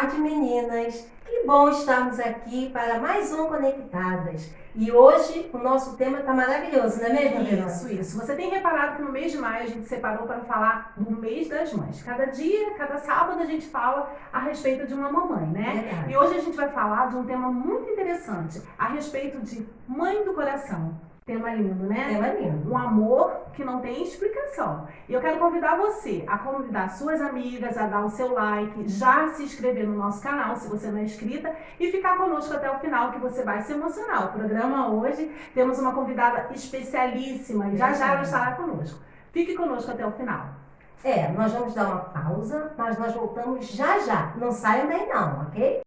tarde, meninas. Que bom estarmos aqui para mais um Conectadas. E hoje o nosso tema está maravilhoso, não é mesmo, Verônica? Isso. Você tem reparado que no mês de maio a gente separou para falar do mês das mães. Cada dia, cada sábado a gente fala a respeito de uma mamãe, né? Verdade. E hoje a gente vai falar de um tema muito interessante, a respeito de mãe do coração. Tema lindo, né? Tema lindo. Um amor que não tem explicação. E eu quero convidar você a convidar suas amigas, a dar o seu like, já se inscrever no nosso canal, se você não é inscrita, e ficar conosco até o final, que você vai se emocionar. O programa hoje, temos uma convidada especialíssima e já ela estará conosco. Fique conosco até o final. Nós vamos dar uma pausa, mas nós voltamos já já. Não saiam daí não, ok?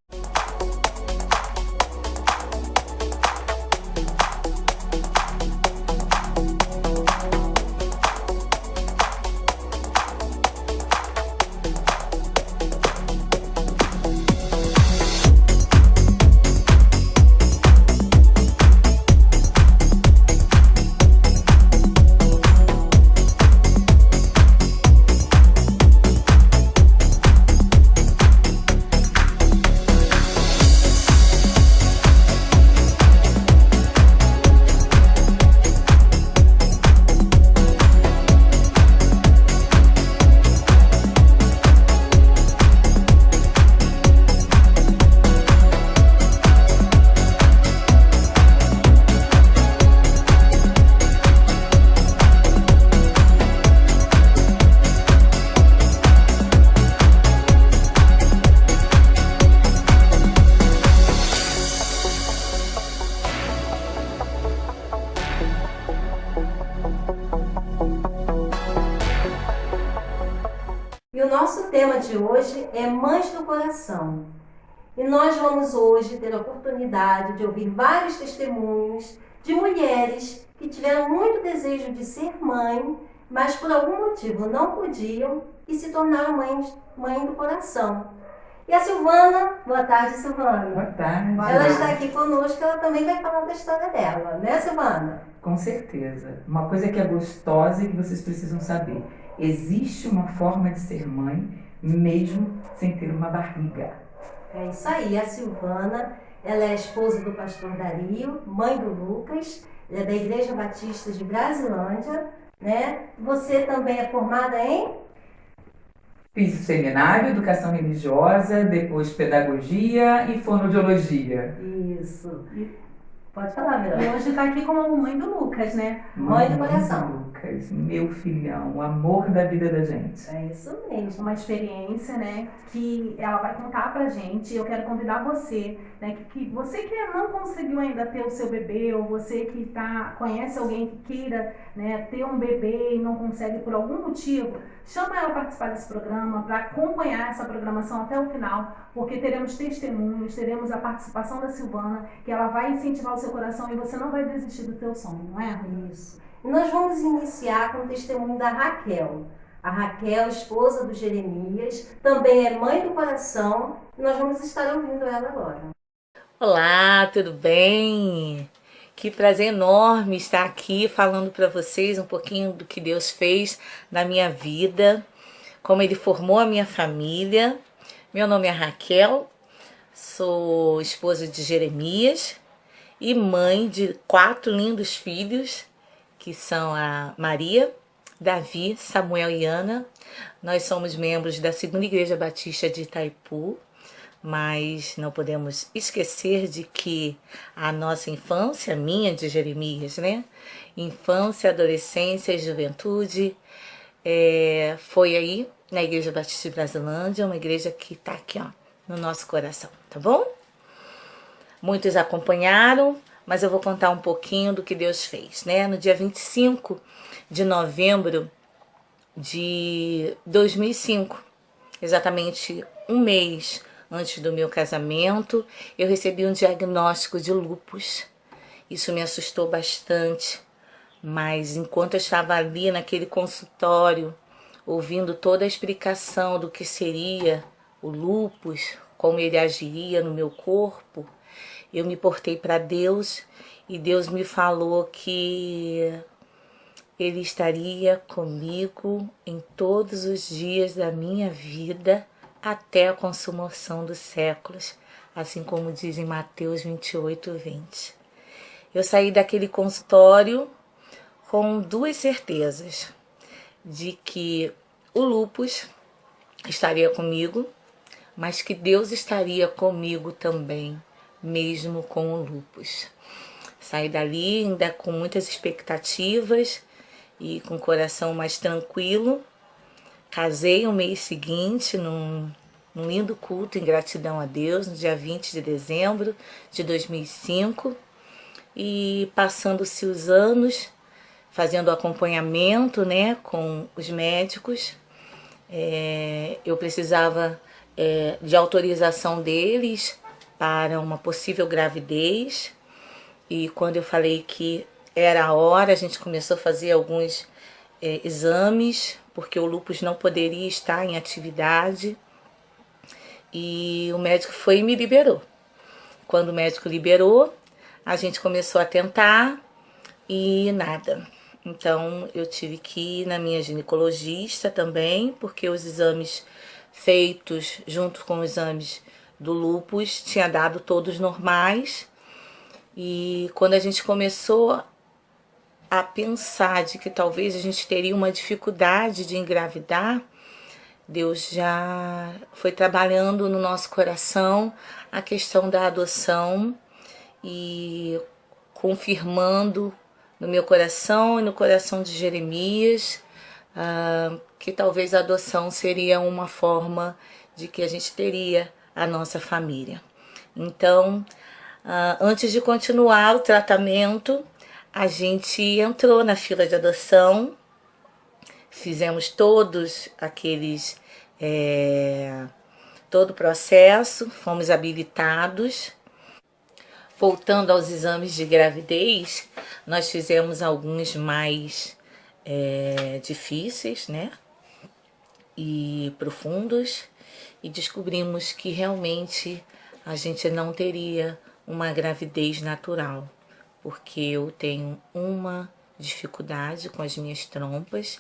E o nosso tema de hoje é Mães do Coração. E nós vamos hoje ter a oportunidade de ouvir vários testemunhos de mulheres que tiveram muito desejo de ser mãe, mas por algum motivo não podiam e se tornaram mãe do coração. E a Silvana, boa tarde, Silvana. Boa tarde. Ela está aqui conosco, ela também vai falar da história dela, né, Silvana? Com certeza. Uma coisa que é gostosa e que vocês precisam saber. Existe uma forma de ser mãe, mesmo sem ter uma barriga. É isso aí. A Silvana, ela é a esposa do pastor Dario, mãe do Lucas, ela é da Igreja Batista de Brasilândia, né? Você também é formada em? Fiz o seminário, educação religiosa, depois pedagogia e fonoaudiologia. Isso. Pode falar, E Verônica. hoje está aqui como mãe do Lucas, né? Mãe do coração. Lucas, meu filhão, o amor da vida da gente. É isso mesmo. Uma experiência, né, que ela vai contar pra gente. Eu quero convidar você, né, que você que não conseguiu ainda ter o seu bebê, ou você que conhece alguém que queira, né, ter um bebê e não consegue por algum motivo, chama ela para participar desse programa, para acompanhar essa programação até o final, porque teremos testemunhos, teremos a participação da Silvana, que ela vai incentivar o seu coração e você não vai desistir do teu sonho, não é? Isso. E nós vamos iniciar com o testemunho da Raquel. A Raquel, esposa do Jeremias, também é mãe do coração, e nós vamos estar ouvindo ela agora. Olá, tudo bem? Que prazer enorme estar aqui falando para vocês um pouquinho do que Deus fez na minha vida, como Ele formou a minha família. Meu nome é Raquel, sou esposa de Jeremias e mãe de 4 lindos filhos, que são a Maria, Davi, Samuel e Ana. Nós somos membros da 2ª Igreja Batista de Itaipu, mas não podemos esquecer de que a nossa infância, minha de Jeremias, né? Infância, adolescência e juventude, foi aí na Igreja Batista de Brasilândia, uma igreja que está aqui, ó, no nosso coração, tá bom? Muitos acompanharam, mas eu vou contar um pouquinho do que Deus fez, né? No dia 25 de novembro de 2005, exatamente um mês antes do meu casamento, eu recebi um diagnóstico de lúpus. Isso me assustou bastante, mas enquanto eu estava ali naquele consultório, ouvindo toda a explicação do que seria o lúpus, como ele agiria no meu corpo, eu me portei para Deus e Deus me falou que Ele estaria comigo em todos os dias da minha vida até a consumação dos séculos, assim como diz em Mateus 28:20. Eu saí daquele consultório com duas certezas, de que o lúpus estaria comigo, mas que Deus estaria comigo também, mesmo com o lúpus. Saí dali ainda com muitas expectativas e com o coração mais tranquilo. Casei no mês seguinte, num lindo culto em gratidão a Deus, no dia 20 de dezembro de 2005. E passando-se os anos, fazendo acompanhamento, né, com os médicos, eu precisava de autorização deles para uma possível gravidez. E quando eu falei que era a hora, a gente começou a fazer alguns exames, porque o lúpus não poderia estar em atividade. E o médico foi e me liberou. Quando o médico liberou, a gente começou a tentar e nada. Então eu tive que ir na minha ginecologista também, porque os exames feitos junto com os exames do lúpus tinha dado todos normais. E quando a gente começou a pensar de que talvez a gente teria uma dificuldade de engravidar, Deus já foi trabalhando no nosso coração a questão da adoção e confirmando no meu coração e no coração de Jeremias que talvez a adoção seria uma forma de que a gente teria a nossa família. Então, antes de continuar o tratamento, a gente entrou na fila de adoção, fizemos todos aqueles, todo o processo, fomos habilitados. Voltando aos exames de gravidez, nós fizemos alguns mais difíceis, né, e profundos, e descobrimos que realmente a gente não teria uma gravidez natural, porque eu tenho uma dificuldade com as minhas trompas,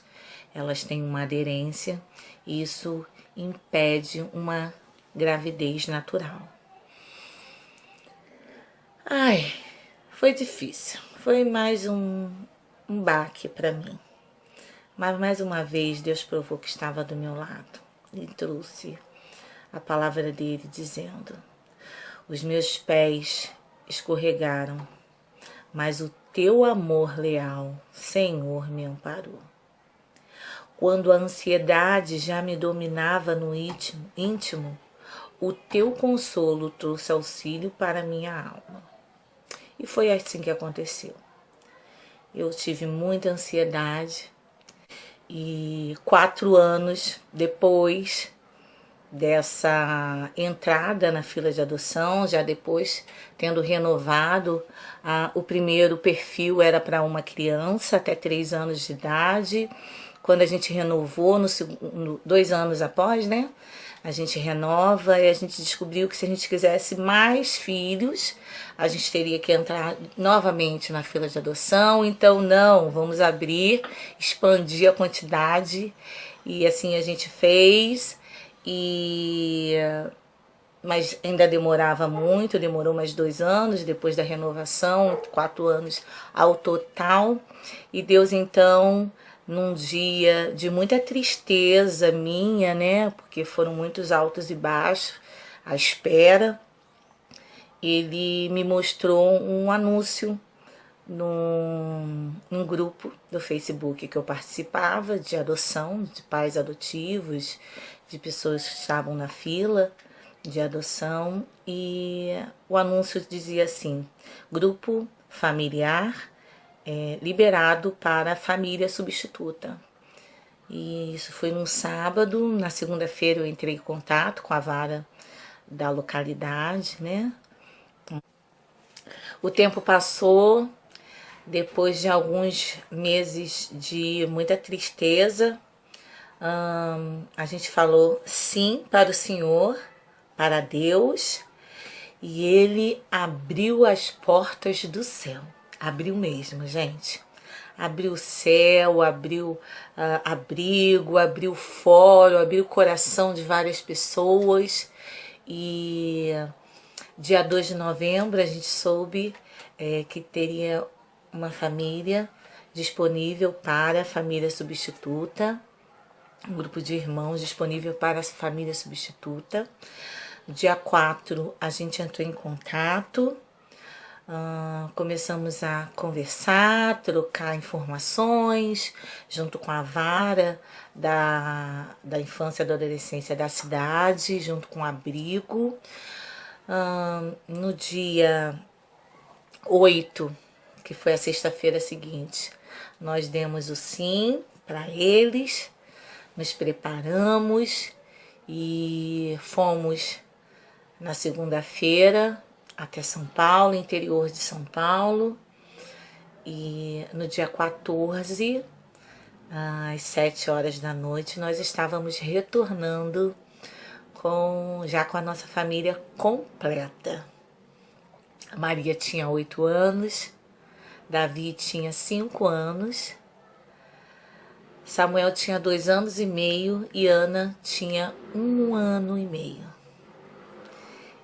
elas têm uma aderência e isso impede uma gravidez natural. Ai, foi difícil, foi mais um baque para mim, mas mais uma vez Deus provou que estava do meu lado e trouxe a palavra dele dizendo: os meus pés escorregaram, mas o teu amor leal, Senhor, me amparou. Quando a ansiedade já me dominava no íntimo, o teu consolo trouxe auxílio para minha alma. E foi assim que aconteceu. Eu tive muita ansiedade e 4 anos depois dessa entrada na fila de adoção, já depois tendo renovado, o primeiro perfil era para uma criança até 3 anos de idade. Quando a gente renovou, 2 anos após, né? A gente renova e a gente descobriu que se a gente quisesse mais filhos, a gente teria que entrar novamente na fila de adoção. Então, não, vamos abrir, expandir a quantidade. E assim a gente fez. Mas ainda demorava muito, demorou mais 2 anos depois da renovação, 4 anos ao total. E Deus então, num dia de muita tristeza minha, né, porque foram muitos altos e baixos à espera, ele me mostrou um anúncio num grupo do Facebook que eu participava, de adoção, de pais adotivos, de pessoas que estavam na fila de adoção, e o anúncio dizia assim: grupo familiar liberado para família substituta. E isso foi num sábado. Na segunda-feira eu entrei em contato com a vara da localidade, né? O tempo passou, depois de alguns meses de muita tristeza, a gente falou sim para o Senhor, para Deus, e Ele abriu as portas do céu. Abriu mesmo, gente. abriu o céu, abriu abrigo, abriu fórum, abriu o coração de várias pessoas. E dia 2 de novembro a gente soube que teria uma família disponível para a família substituta, um grupo de irmãos disponível para a família substituta. Dia 4 a gente entrou em contato, começamos a conversar, trocar informações, junto com a vara da infância e da adolescência da cidade, junto com o abrigo. No dia 8, que foi a sexta-feira seguinte, nós demos o sim para eles, nos preparamos e fomos na segunda-feira até São Paulo, interior de São Paulo. E no dia 14, às 7 horas da noite, nós estávamos retornando já com a nossa família completa. A Maria tinha 8 anos, Davi tinha 5 anos, Samuel tinha 2 anos e meio e Ana tinha 1 ano e meio.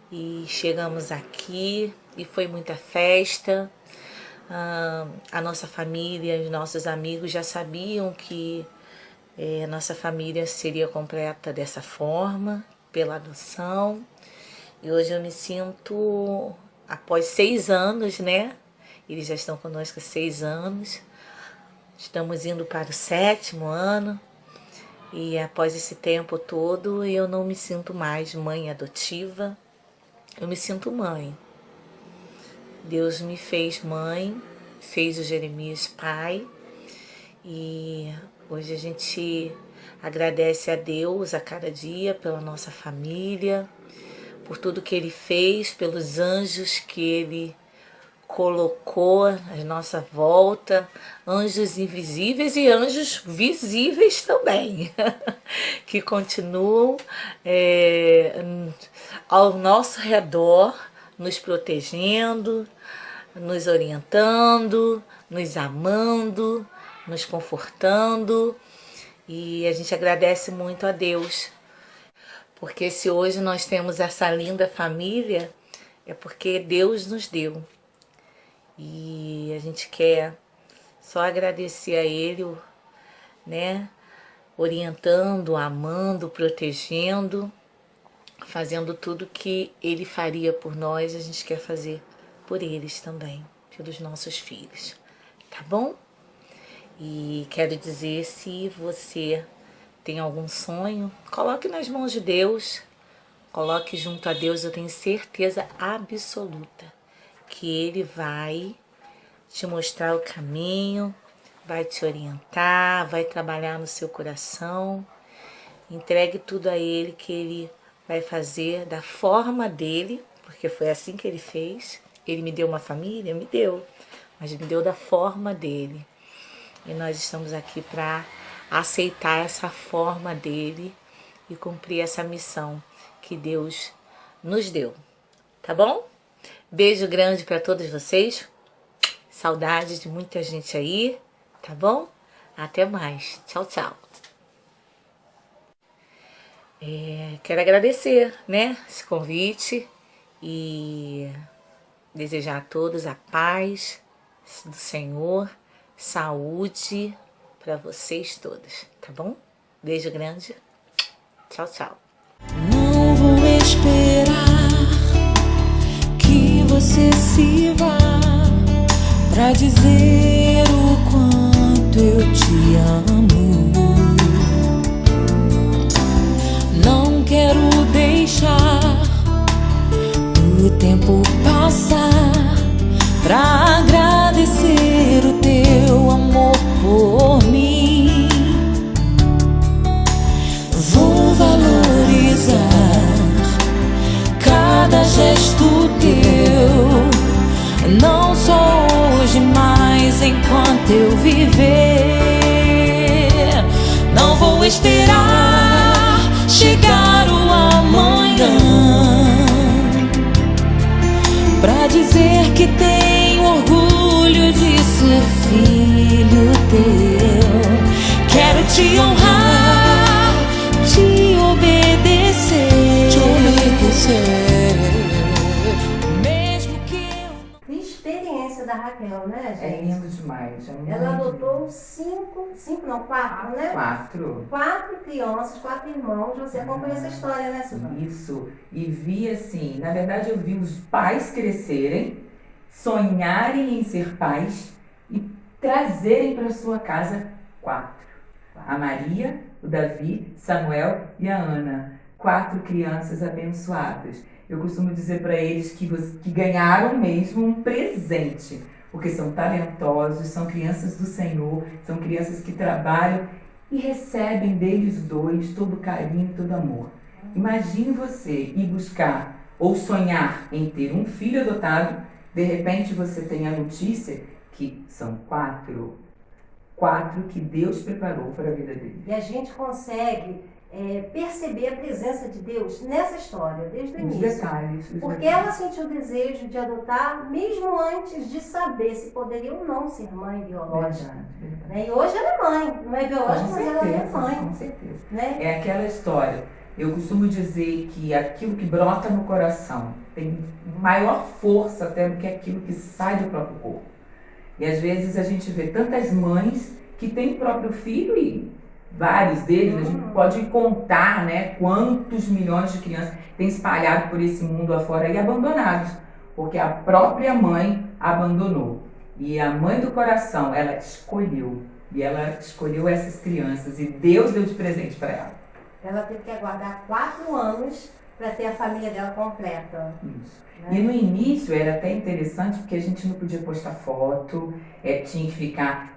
E chegamos aqui e foi muita festa. A nossa família, os nossos amigos já sabiam que a nossa família seria completa dessa forma, pela adoção. E hoje eu me sinto, após 6 anos, né? Eles já estão conosco há 6 anos. Estamos indo para o 7º ano. E após esse tempo todo, eu não me sinto mais mãe adotiva. Eu me sinto mãe. Deus me fez mãe, fez o Jeremias pai. E hoje a gente agradece a Deus a cada dia pela nossa família, por tudo que Ele fez, pelos anjos que Ele colocou à nossa volta, anjos invisíveis e anjos visíveis também, que continuam ao nosso redor, nos protegendo, nos orientando, nos amando, nos confortando. E a gente agradece muito a Deus, porque se hoje nós temos essa linda família, é porque Deus nos deu. E a gente quer só agradecer a Ele, né? Orientando, amando, protegendo, fazendo tudo que Ele faria por nós, a gente quer fazer por eles também, pelos nossos filhos, tá bom? E quero dizer, se você tem algum sonho, coloque nas mãos de Deus, coloque junto a Deus, eu tenho certeza absoluta que Ele vai te mostrar o caminho, vai te orientar, vai trabalhar no seu coração. Entregue tudo a Ele, que Ele vai fazer da forma dele, porque foi assim que Ele fez. Ele me deu uma família? Me deu, mas me deu da forma dele. E nós estamos aqui para aceitar essa forma dele e cumprir essa missão que Deus nos deu, tá bom? Beijo grande para todos vocês. Saudades de muita gente aí, tá bom? Até mais. Tchau, tchau. Quero agradecer, né, esse convite e desejar a todos a paz do Senhor, saúde para vocês todos, tá bom? Beijo grande. Tchau, tchau. Não vou esperar que você se vá pra dizer o quanto eu te amo. Não quero deixar o tempo passar pra agradecer o teu amor por mim. Vou valorizar cada gesto teu, não só hoje, mas enquanto eu viver. Não vou esperar chegar o amanhã pra dizer que tenho orgulho de ser filho. te honrar, te obedecer, mesmo que eu... Que experiência da Raquel, né, gente? É lindo demais. É muito Ela adotou lindo. quatro, né? 4. 4 crianças, 4 irmãos. Você acompanha essa história, né, Silvana? Isso. E vi assim, na verdade eu vi os pais crescerem, sonharem em ser pais e trazerem para sua casa 4. A Maria, o Davi, Samuel e a Ana. 4 crianças abençoadas. Eu costumo dizer para eles que ganharam mesmo um presente, porque são talentosos, são crianças do Senhor, são crianças que trabalham e recebem deles dois todo carinho, todo amor. Imagine você ir buscar ou sonhar em ter um filho adotado, de repente você tem a notícia que são 4 que Deus preparou para a vida dele. E a gente consegue perceber a presença de Deus nessa história, desde o Os início. detalhes. Porque ela sentiu o desejo de adotar, mesmo antes de saber se poderia ou não ser mãe biológica. Verdade. Né? E hoje ela é mãe, não é biológica, mas ela é mãe. Com certeza. Né? É aquela história. Eu costumo dizer que aquilo que brota no coração tem maior força até do que aquilo que sai do próprio corpo. E às vezes a gente vê tantas mães que têm o próprio filho e vários deles, a gente pode contar, né, quantos milhões de crianças têm espalhado por esse mundo afora e abandonados, porque a própria mãe abandonou. E a mãe do coração, ela escolheu essas crianças e Deus deu de presente para ela. Ela teve que aguardar 4 anos para ter a família dela completa. Isso. Né? E no início era até interessante porque a gente não podia postar foto, tinha que ficar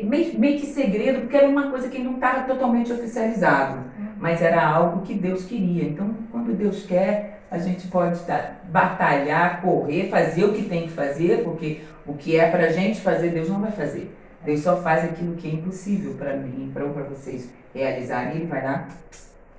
meio que segredo, porque era uma coisa que não estava totalmente oficializado, mas era algo que Deus queria. Então, quando Deus quer, a gente pode batalhar, correr, fazer o que tem que fazer, porque o que é pra gente fazer, Deus não vai fazer. Deus só faz aquilo que é impossível para mim, para vocês realizarem. Ele vai lá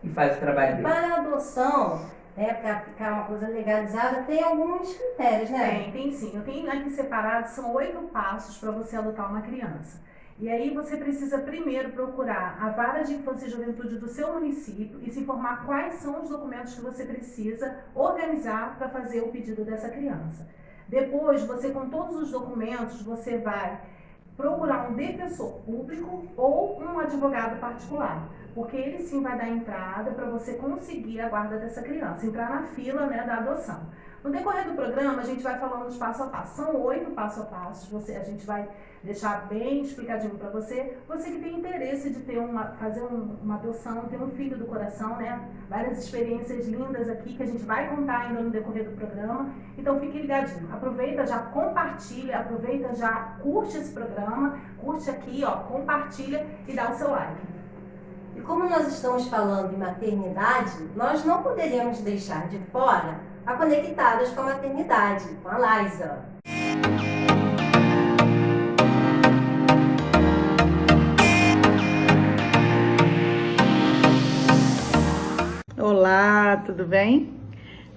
e faz o trabalho dele. Para a adoção, para ficar uma coisa legalizada, tem alguns critérios, né? Tem sim. Eu tenho aqui separado, são 8 passos para você adotar uma criança. E aí você precisa primeiro procurar a vara de infância e juventude do seu município e se informar quais são os documentos que você precisa organizar para fazer o pedido dessa criança. Depois, você com todos os documentos, você vai procurar um defensor público ou um advogado particular, porque ele sim vai dar entrada para você conseguir a guarda dessa criança, entrar na fila, né, da adoção. No decorrer do programa, a gente vai falando de passo a passo. São 8 passo a passo. A gente vai deixar bem explicadinho para você. Você que tem interesse de fazer uma adoção, ter um filho do coração, né? Várias experiências lindas aqui que a gente vai contar ainda no decorrer do programa. Então fique ligadinho. Aproveita, já compartilha, aproveita, já curte esse programa, curte aqui, ó, compartilha e dá o seu like. E como nós estamos falando de maternidade, nós não poderíamos deixar de fora a Conectadas com a Maternidade, com a Laisa. Olá, tudo bem?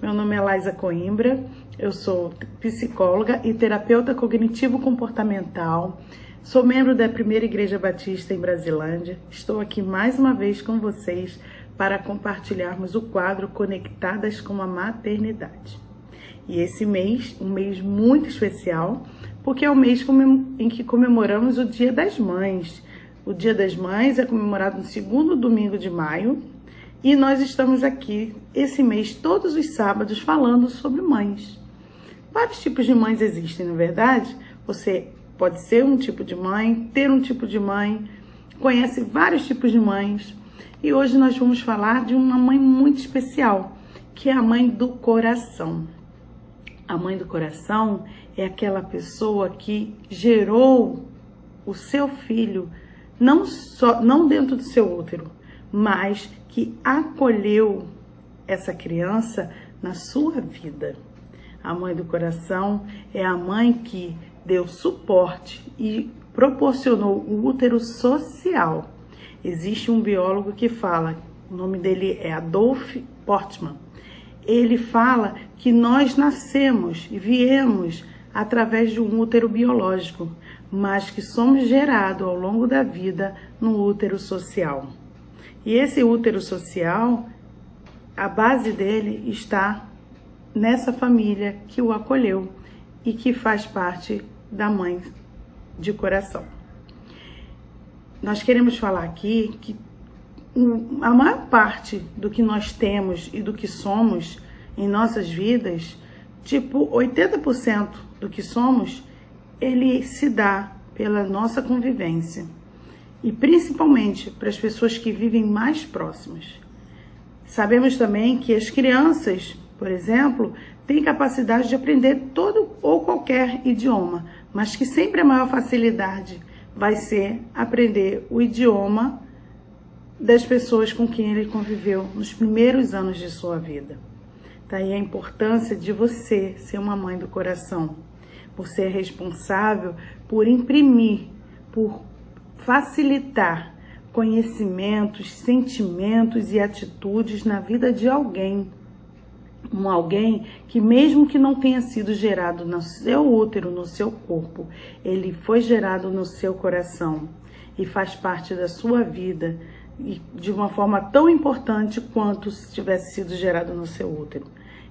Meu nome é Laisa Coimbra, eu sou psicóloga e terapeuta cognitivo-comportamental, sou membro da Primeira Igreja Batista em Brasilândia, estou aqui mais uma vez com vocês para compartilharmos o quadro Conectadas com a Maternidade. E esse mês, um mês muito especial, porque é o mês em que comemoramos o Dia das Mães. O Dia das Mães é comemorado no 2º domingo de maio e nós estamos aqui esse mês, todos os sábados, falando sobre mães. Vários tipos de mães existem, na verdade. Você pode ser um tipo de mãe, ter um tipo de mãe, conhece vários tipos de mães. E hoje nós vamos falar de uma mãe muito especial, que é a mãe do coração. A mãe do coração é aquela pessoa que gerou o seu filho, não dentro do seu útero, mas que acolheu essa criança na sua vida. A mãe do coração é a mãe que deu suporte e proporcionou o útero social. Existe um biólogo que fala, o nome dele é Adolf Portman. Ele fala que nós nascemos e viemos através de um útero biológico, mas que somos gerados ao longo da vida no útero social. E esse útero social, a base dele está nessa família que o acolheu e que faz parte da mãe de coração. Nós queremos falar aqui que a maior parte do que nós temos e do que somos em nossas vidas, tipo 80% do que somos, ele se dá pela nossa convivência. E principalmente para as pessoas que vivem mais próximas. Sabemos também que as crianças, por exemplo, têm capacidade de aprender todo ou qualquer idioma, mas que sempre a maior facilidade vai ser aprender o idioma das pessoas com quem ele conviveu nos primeiros anos de sua vida. Daí a importância de você ser uma mãe do coração. Você é responsável por imprimir, por facilitar conhecimentos, sentimentos e atitudes na vida de alguém. Alguém que mesmo que não tenha sido gerado no seu útero, no seu corpo, ele foi gerado no seu coração e faz parte da sua vida e de uma forma tão importante quanto se tivesse sido gerado no seu útero.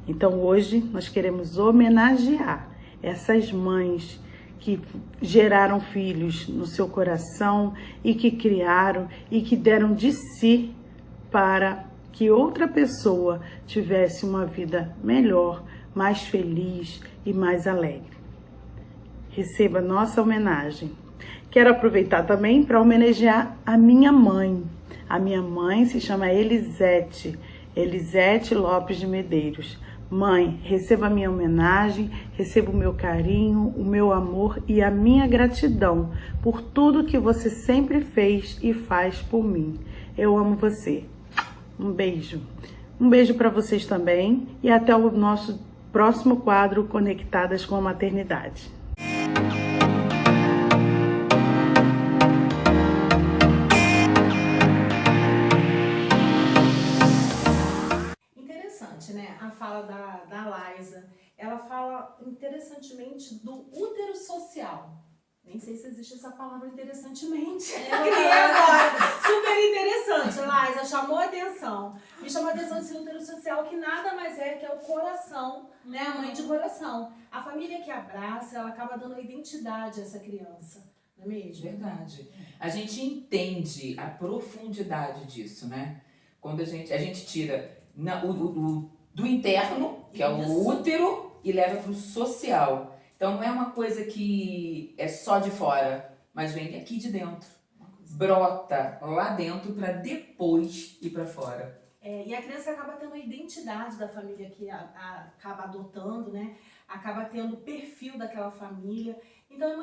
Então hoje nós queremos homenagear essas mães que geraram filhos no seu coração e que criaram e que deram de si para que outra pessoa tivesse uma vida melhor, mais feliz e mais alegre. Receba nossa homenagem. Quero aproveitar também para homenagear a minha mãe. A minha mãe se chama Elisete Lopes de Medeiros. Mãe, receba a minha homenagem, receba o meu carinho, o meu amor e a minha gratidão por tudo que você sempre fez e faz por mim. Eu amo você. Um beijo. Um beijo para vocês também e até o nosso próximo quadro Conectadas com a Maternidade. Né? A fala da Laisa, ela fala interessantemente do útero social. Nem sei se existe essa palavra interessantemente. Criei agora. Super interessante, Laisa, chamou a atenção. Me chamou a atenção esse útero social que nada mais é que é o coração, né? A mãe de coração. A família que abraça, ela acaba dando identidade a essa criança, não é mesmo? Verdade. A gente entende a profundidade disso, né? Quando a gente tira do interno, que é o útero, e leva para o social. Então não é uma coisa que é só de fora, mas vem aqui de dentro. Brota lá dentro para depois ir para fora. E a criança acaba tendo a identidade da família que acaba adotando, né? Acaba tendo o perfil daquela família. Então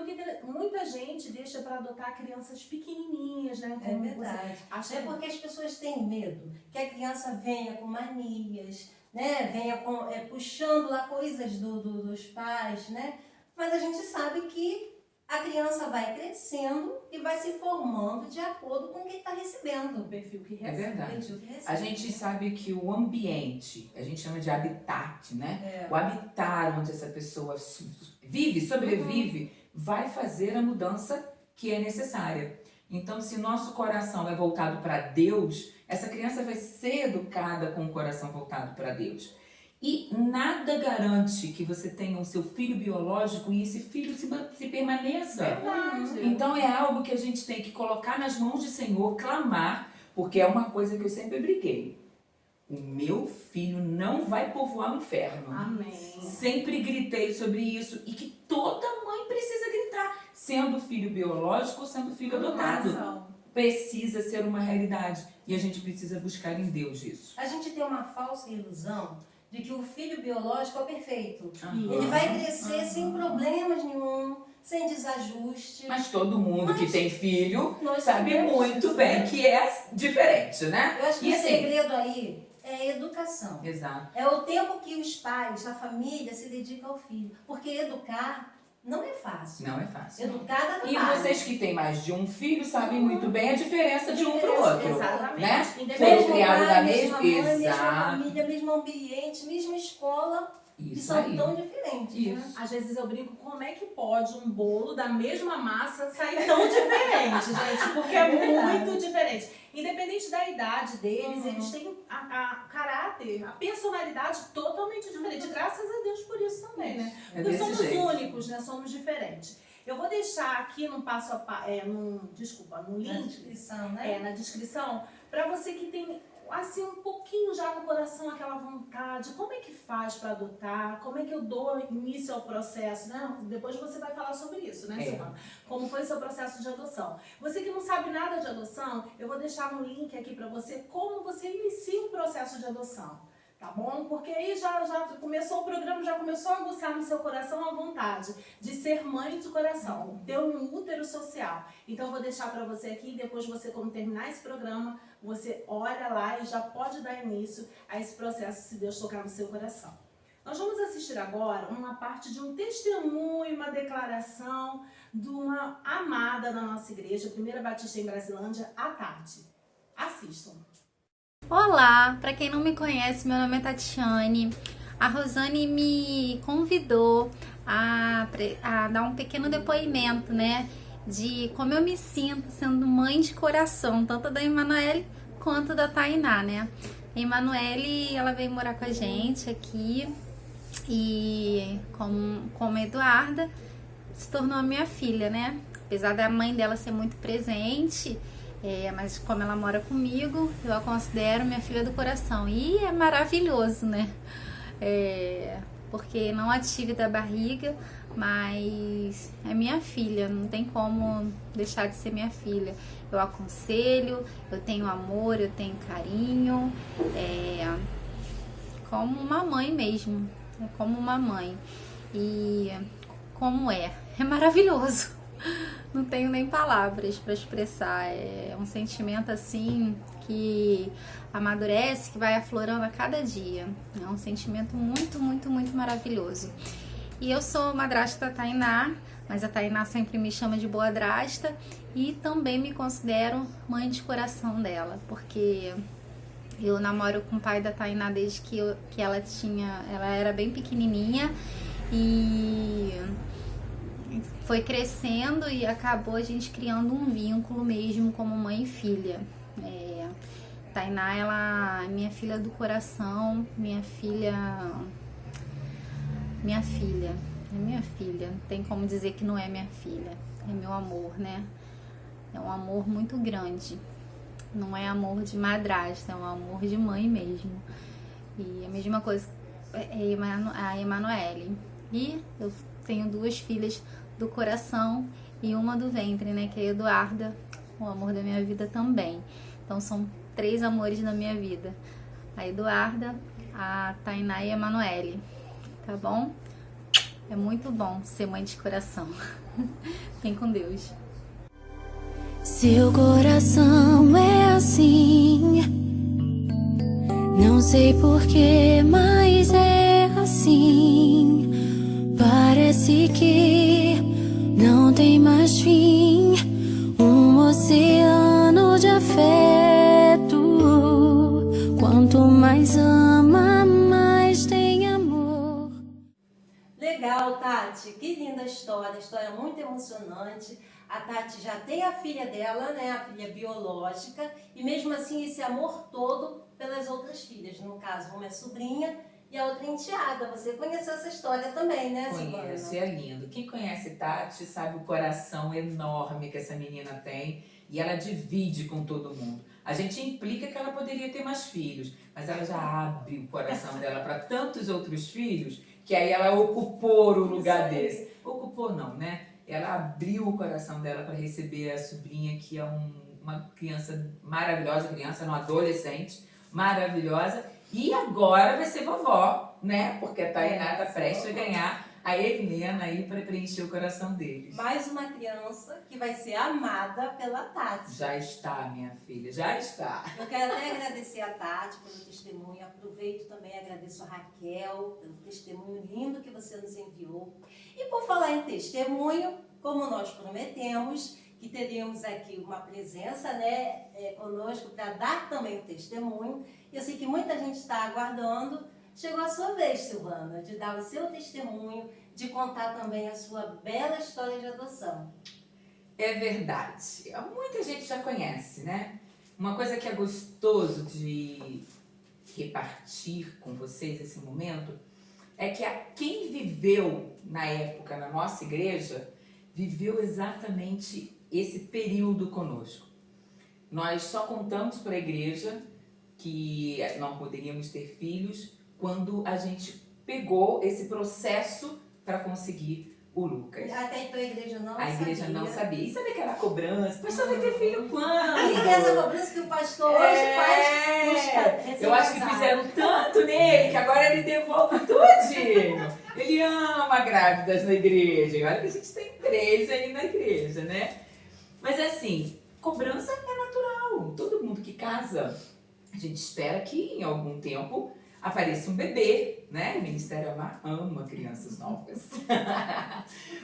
muita gente deixa para adotar crianças pequenininhas, né? É verdade. Acha É porque as pessoas têm medo que a criança venha com manias, né? Venha puxando lá coisas dos pais, né? Mas a gente sabe que a criança vai crescendo e vai se formando de acordo com o que está recebendo. o perfil que É recebe. verdade. A gente sabe que o ambiente, a gente chama de habitat, né? O habitat onde essa pessoa vive, sobrevive, vai fazer a mudança que é necessária. Então, se nosso coração é voltado para Deus, essa criança vai ser educada com o coração voltado para Deus. E nada garante que você tenha o seu filho biológico e esse filho se permaneça. Verdade. Então é algo que a gente tem que colocar nas mãos do Senhor, clamar, porque é uma coisa que eu sempre briguei. O meu filho não vai povoar o inferno. Amém. Sempre gritei sobre isso e que toda mãe precisa gritar, sendo filho biológico ou sendo filho adotado. Precisa ser uma realidade e a gente precisa buscar em Deus isso. A gente tem uma falsa ilusão de que o filho biológico é perfeito. Aham. Ele vai crescer sem problemas nenhum, sem desajuste. Mas todo mundo que tem filho Nós sabe sabemos. muito bem que é diferente, né? Eu acho que E o assim, segredo aí é a educação. exato. É o tempo que os pais, a família, se dedicam ao filho. Porque educar não é fácil. Não é fácil. Educar dá E trabalho. vocês que têm mais de um filho sabem muito bem a diferença de um para o outro. Exatamente. Né? Independente Foram Mesmo criados pai, da mesma mesma. mãe, mesma Exato. família, mesmo ambiente, mesma escola. que Isso são aí. tão diferentes, né? Isso. Às vezes eu brinco, como é que pode um bolo da mesma massa sair tão diferente, gente? Porque é muito diferente. Independente da idade deles, eles têm a caráter, a personalidade totalmente diferente. Graças a Deus por isso também, né? É Porque desse somos jeito. únicos, né? Somos diferentes. Eu vou deixar aqui no passo a passo, no Na link, descrição, né? na descrição, para você que tem assim um pouquinho já no coração aquela vontade, como é que faz para adotar, como é que eu dou início ao processo, né? Depois você vai falar sobre isso, né, Silvana? Como foi o seu processo de adoção. Você que não sabe nada de adoção, eu vou deixar no link aqui para você como você inicia um processo de adoção. Tá bom? Porque aí já começou o programa, já começou a aguçar no seu coração a vontade de ser mãe de coração, ter um útero social. Então eu vou deixar para você aqui, depois você, quando terminar esse programa, você olha lá e já pode dar início a esse processo, se Deus tocar no seu coração. Nós vamos assistir agora uma parte de um testemunho, uma declaração de uma amada da nossa igreja, Primeira Batista em Brasilândia, a Tati. Assistam. Olá, para quem não me conhece, meu nome é Tatiane. A Rosane me convidou a dar um pequeno depoimento, né, de como eu me sinto sendo mãe de coração, tanto da Emanuele quanto da Tainá, né. A Emanuele, ela veio morar com a gente aqui e como a Eduarda se tornou a minha filha, né. Apesar da mãe dela ser muito presente, mas como ela mora comigo, eu a considero minha filha do coração. E é maravilhoso, né? Porque não a tive da barriga, mas é minha filha, não tem como deixar de ser minha filha. Eu aconselho, eu tenho amor, eu tenho carinho, como uma mãe mesmo, como uma mãe. E como é maravilhoso. Não tenho nem palavras para expressar. É um sentimento assim que amadurece, que vai aflorando a cada dia. É um sentimento muito, muito, muito maravilhoso. E eu sou madrasta da Tainá, mas a Tainá sempre me chama de boadrasta e também me considero mãe de coração dela, porque eu namoro com o pai da Tainá desde que ela era bem pequenininha e foi crescendo e acabou a gente criando um vínculo mesmo como mãe e filha. Tainá, ela é minha filha do coração, minha filha, não tem como dizer que não é minha filha, é meu amor, né? É um amor muito grande, não é amor de madrasta, é um amor de mãe mesmo. E a mesma coisa a Emanuele. E eu tenho 2 filhas do coração e uma do ventre, né, que é a Eduarda, o amor da minha vida também. Então são 3 amores da minha vida, a Eduarda, a Tainá e a Emanuele, tá bom? É muito bom ser mãe de coração. Vem com Deus. Seu coração é assim, não sei porquê, mas é assim. Parece que não tem mais fim, um oceano de afeto. Quanto mais ama, mais tem amor. Legal, Tati. Que linda história muito emocionante. A Tati já tem a filha dela, né, a filha biológica, e mesmo assim esse amor todo pelas outras filhas. No caso, uma é sobrinha e a outra é enteada. Você conheceu essa história também, né, Silvana? Conheço, e é lindo. Quem conhece Tati sabe o coração enorme que essa menina tem e ela divide com todo mundo. A gente implica que ela poderia ter mais filhos, mas ela já abre o coração dela para tantos outros filhos que aí ela ocupou o lugar desse. Ocupou não, né? Ela abriu o coração dela para receber a sobrinha, que é uma criança maravilhosa, uma adolescente maravilhosa. E agora vai ser vovó, né? Porque a Tainá está prestes a ganhar a Helena aí para preencher o coração deles. Mais uma criança que vai ser amada pela Tati. Já está, minha filha, já está. Eu quero até agradecer a Tati pelo testemunho. Aproveito também e agradeço a Raquel pelo testemunho lindo que você nos enviou. E por falar em testemunho, como nós prometemos que teríamos aqui uma presença, né, conosco para dar também o testemunho. Eu sei que muita gente está aguardando. chegou a sua vez, Silvana, de dar o seu testemunho, de contar também a sua bela história de adoção. É verdade. Muita gente já conhece, né? Uma coisa que é gostoso de repartir com vocês esse momento é que quem viveu na época na nossa igreja viveu exatamente esse período conosco. Nós só contamos para a igreja que não poderíamos ter filhos quando a gente pegou esse processo para conseguir o Lucas. Até então a igreja não A sabia. igreja não sabia. E sabe aquela cobrança? O pastor vai ter filho quando? E essa cobrança que o pastor hoje faz. Busca Eu acho que fizeram tanto nele que agora ele devolve tudinho. Ele ama grávidas na igreja. Olha que a gente tem 3 aí na igreja, né? Mas assim, cobrança é natural. Todo mundo que casa, a gente espera que em algum tempo apareça um bebê, né? O Ministério ama crianças novas.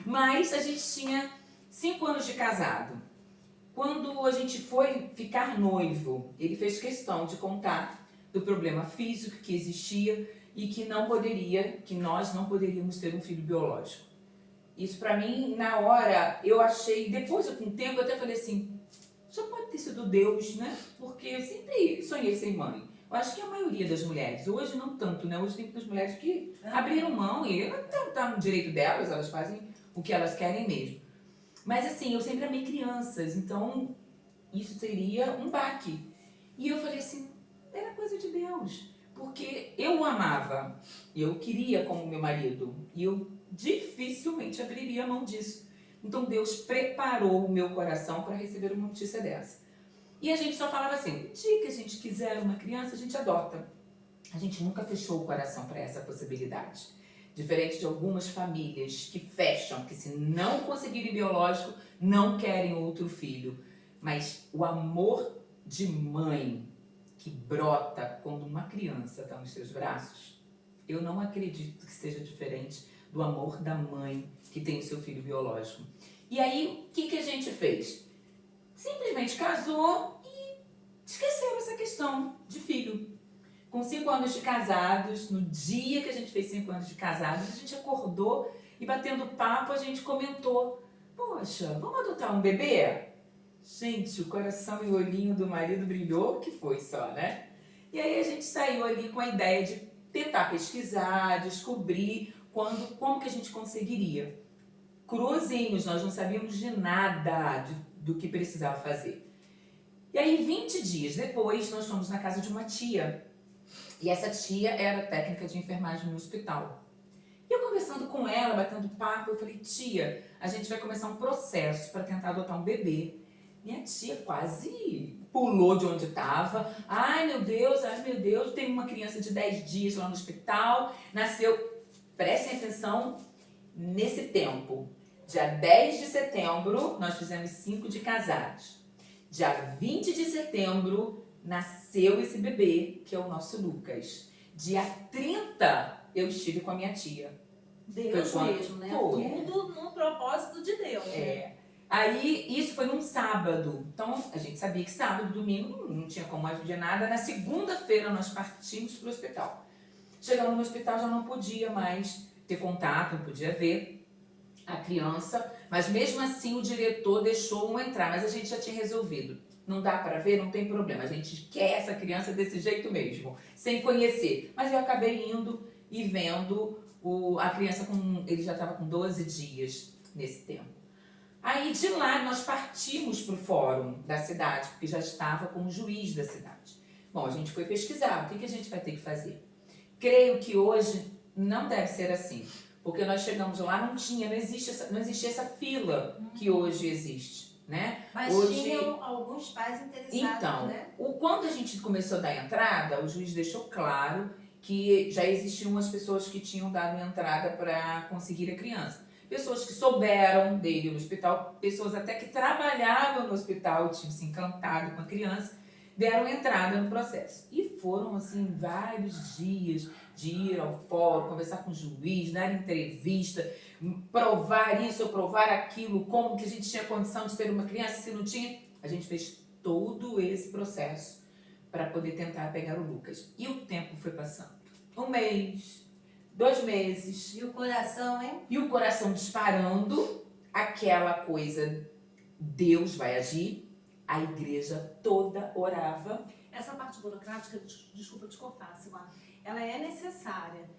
Mas a gente tinha 5 anos de casado. Quando a gente foi ficar noivo, ele fez questão de contar do problema físico que existia e que nós não poderíamos ter um filho biológico. Isso pra mim, na hora, eu achei, depois com o tempo, eu até falei assim, só pode ter sido Deus, né? Porque eu sempre sonhei ser mãe. Eu acho que a maioria das mulheres, hoje não tanto, né? Hoje tem muitas mulheres que abriram mão e tá no direito delas, elas fazem o que elas querem mesmo. Mas assim, eu sempre amei crianças, então isso seria um baque. E eu falei assim, era coisa de Deus. Porque eu o amava, eu queria como meu marido, e eu dificilmente abriria mão disso. Então Deus preparou o meu coração para receber uma notícia dessa. E a gente só falava assim, o dia que a gente quiser uma criança, a gente adota. A gente nunca fechou o coração para essa possibilidade. Diferente de algumas famílias que fecham, que se não conseguirem biológico, não querem outro filho. Mas o amor de mãe que brota quando uma criança está nos seus braços, eu não acredito que seja diferente do amor da mãe que tem o seu filho biológico. E aí, o que a gente fez? Simplesmente casou e esqueceu essa questão de filho. Com 5 anos de casados, no dia que a gente fez 5 anos de casados, a gente acordou e batendo papo, a gente comentou, poxa, vamos adotar um bebê? Gente, o coração e o olhinho do marido brilhou, que foi só, né? E aí a gente saiu ali com a ideia de tentar pesquisar, descobrir como que a gente conseguiria. Cruzinhos, nós não sabíamos de nada do que precisava fazer. E aí, 20 dias depois, nós fomos na casa de uma tia. E essa tia era técnica de enfermagem no hospital. E eu conversando com ela, batendo papo, eu falei, tia, a gente vai começar um processo para tentar adotar um bebê. Minha tia quase pulou de onde estava. Ai meu Deus, tem uma criança de 10 dias lá no hospital. Nasceu, prestem atenção nesse tempo. Dia 10 de setembro, nós fizemos 5 de casados. Dia 20 de setembro, nasceu esse bebê, que é o nosso Lucas. Dia 30, eu estive com a minha tia. Deus mesmo, né? Foi. Tudo no propósito de Deus. É. Aí, isso foi num sábado. Então, a gente sabia que sábado, domingo, não tinha como ajudar nada. Na segunda-feira, nós partimos para o hospital. Chegando no hospital, já não podia mais ter contato, não podia ver a criança. Mas, mesmo assim, o diretor deixou entrar. Mas a gente já tinha resolvido. Não dá para ver, não tem problema. A gente quer essa criança desse jeito mesmo, sem conhecer. Mas eu acabei indo e vendo a criança, ele já estava com 12 dias nesse tempo. Aí de lá nós partimos para o fórum da cidade, porque já estava com o juiz da cidade. Bom, a gente foi pesquisar, o que a gente vai ter que fazer? Creio que hoje não deve ser assim, porque nós chegamos lá, não existia essa fila que hoje existe, né? Mas hoje, tinham alguns pais interessados, então, né? Quando a gente começou a dar entrada, o juiz deixou claro que já existiam as pessoas que tinham dado entrada para conseguir a criança. Pessoas que souberam dele no hospital, pessoas até que trabalhavam no hospital, tinham se encantado com a criança, deram entrada no processo. E foram, assim, vários dias de ir ao fórum, conversar com o juiz, dar entrevista, provar isso ou provar aquilo, como que a gente tinha condição de ter uma criança, se não tinha. A gente fez todo esse processo para poder tentar pegar o Lucas. E o tempo foi passando. 1 mês, 2 meses. E o coração, hein? E o coração disparando, aquela coisa, Deus vai agir. A igreja toda orava. Essa parte burocrática, desculpa te cortar, Silmar, ela é necessária.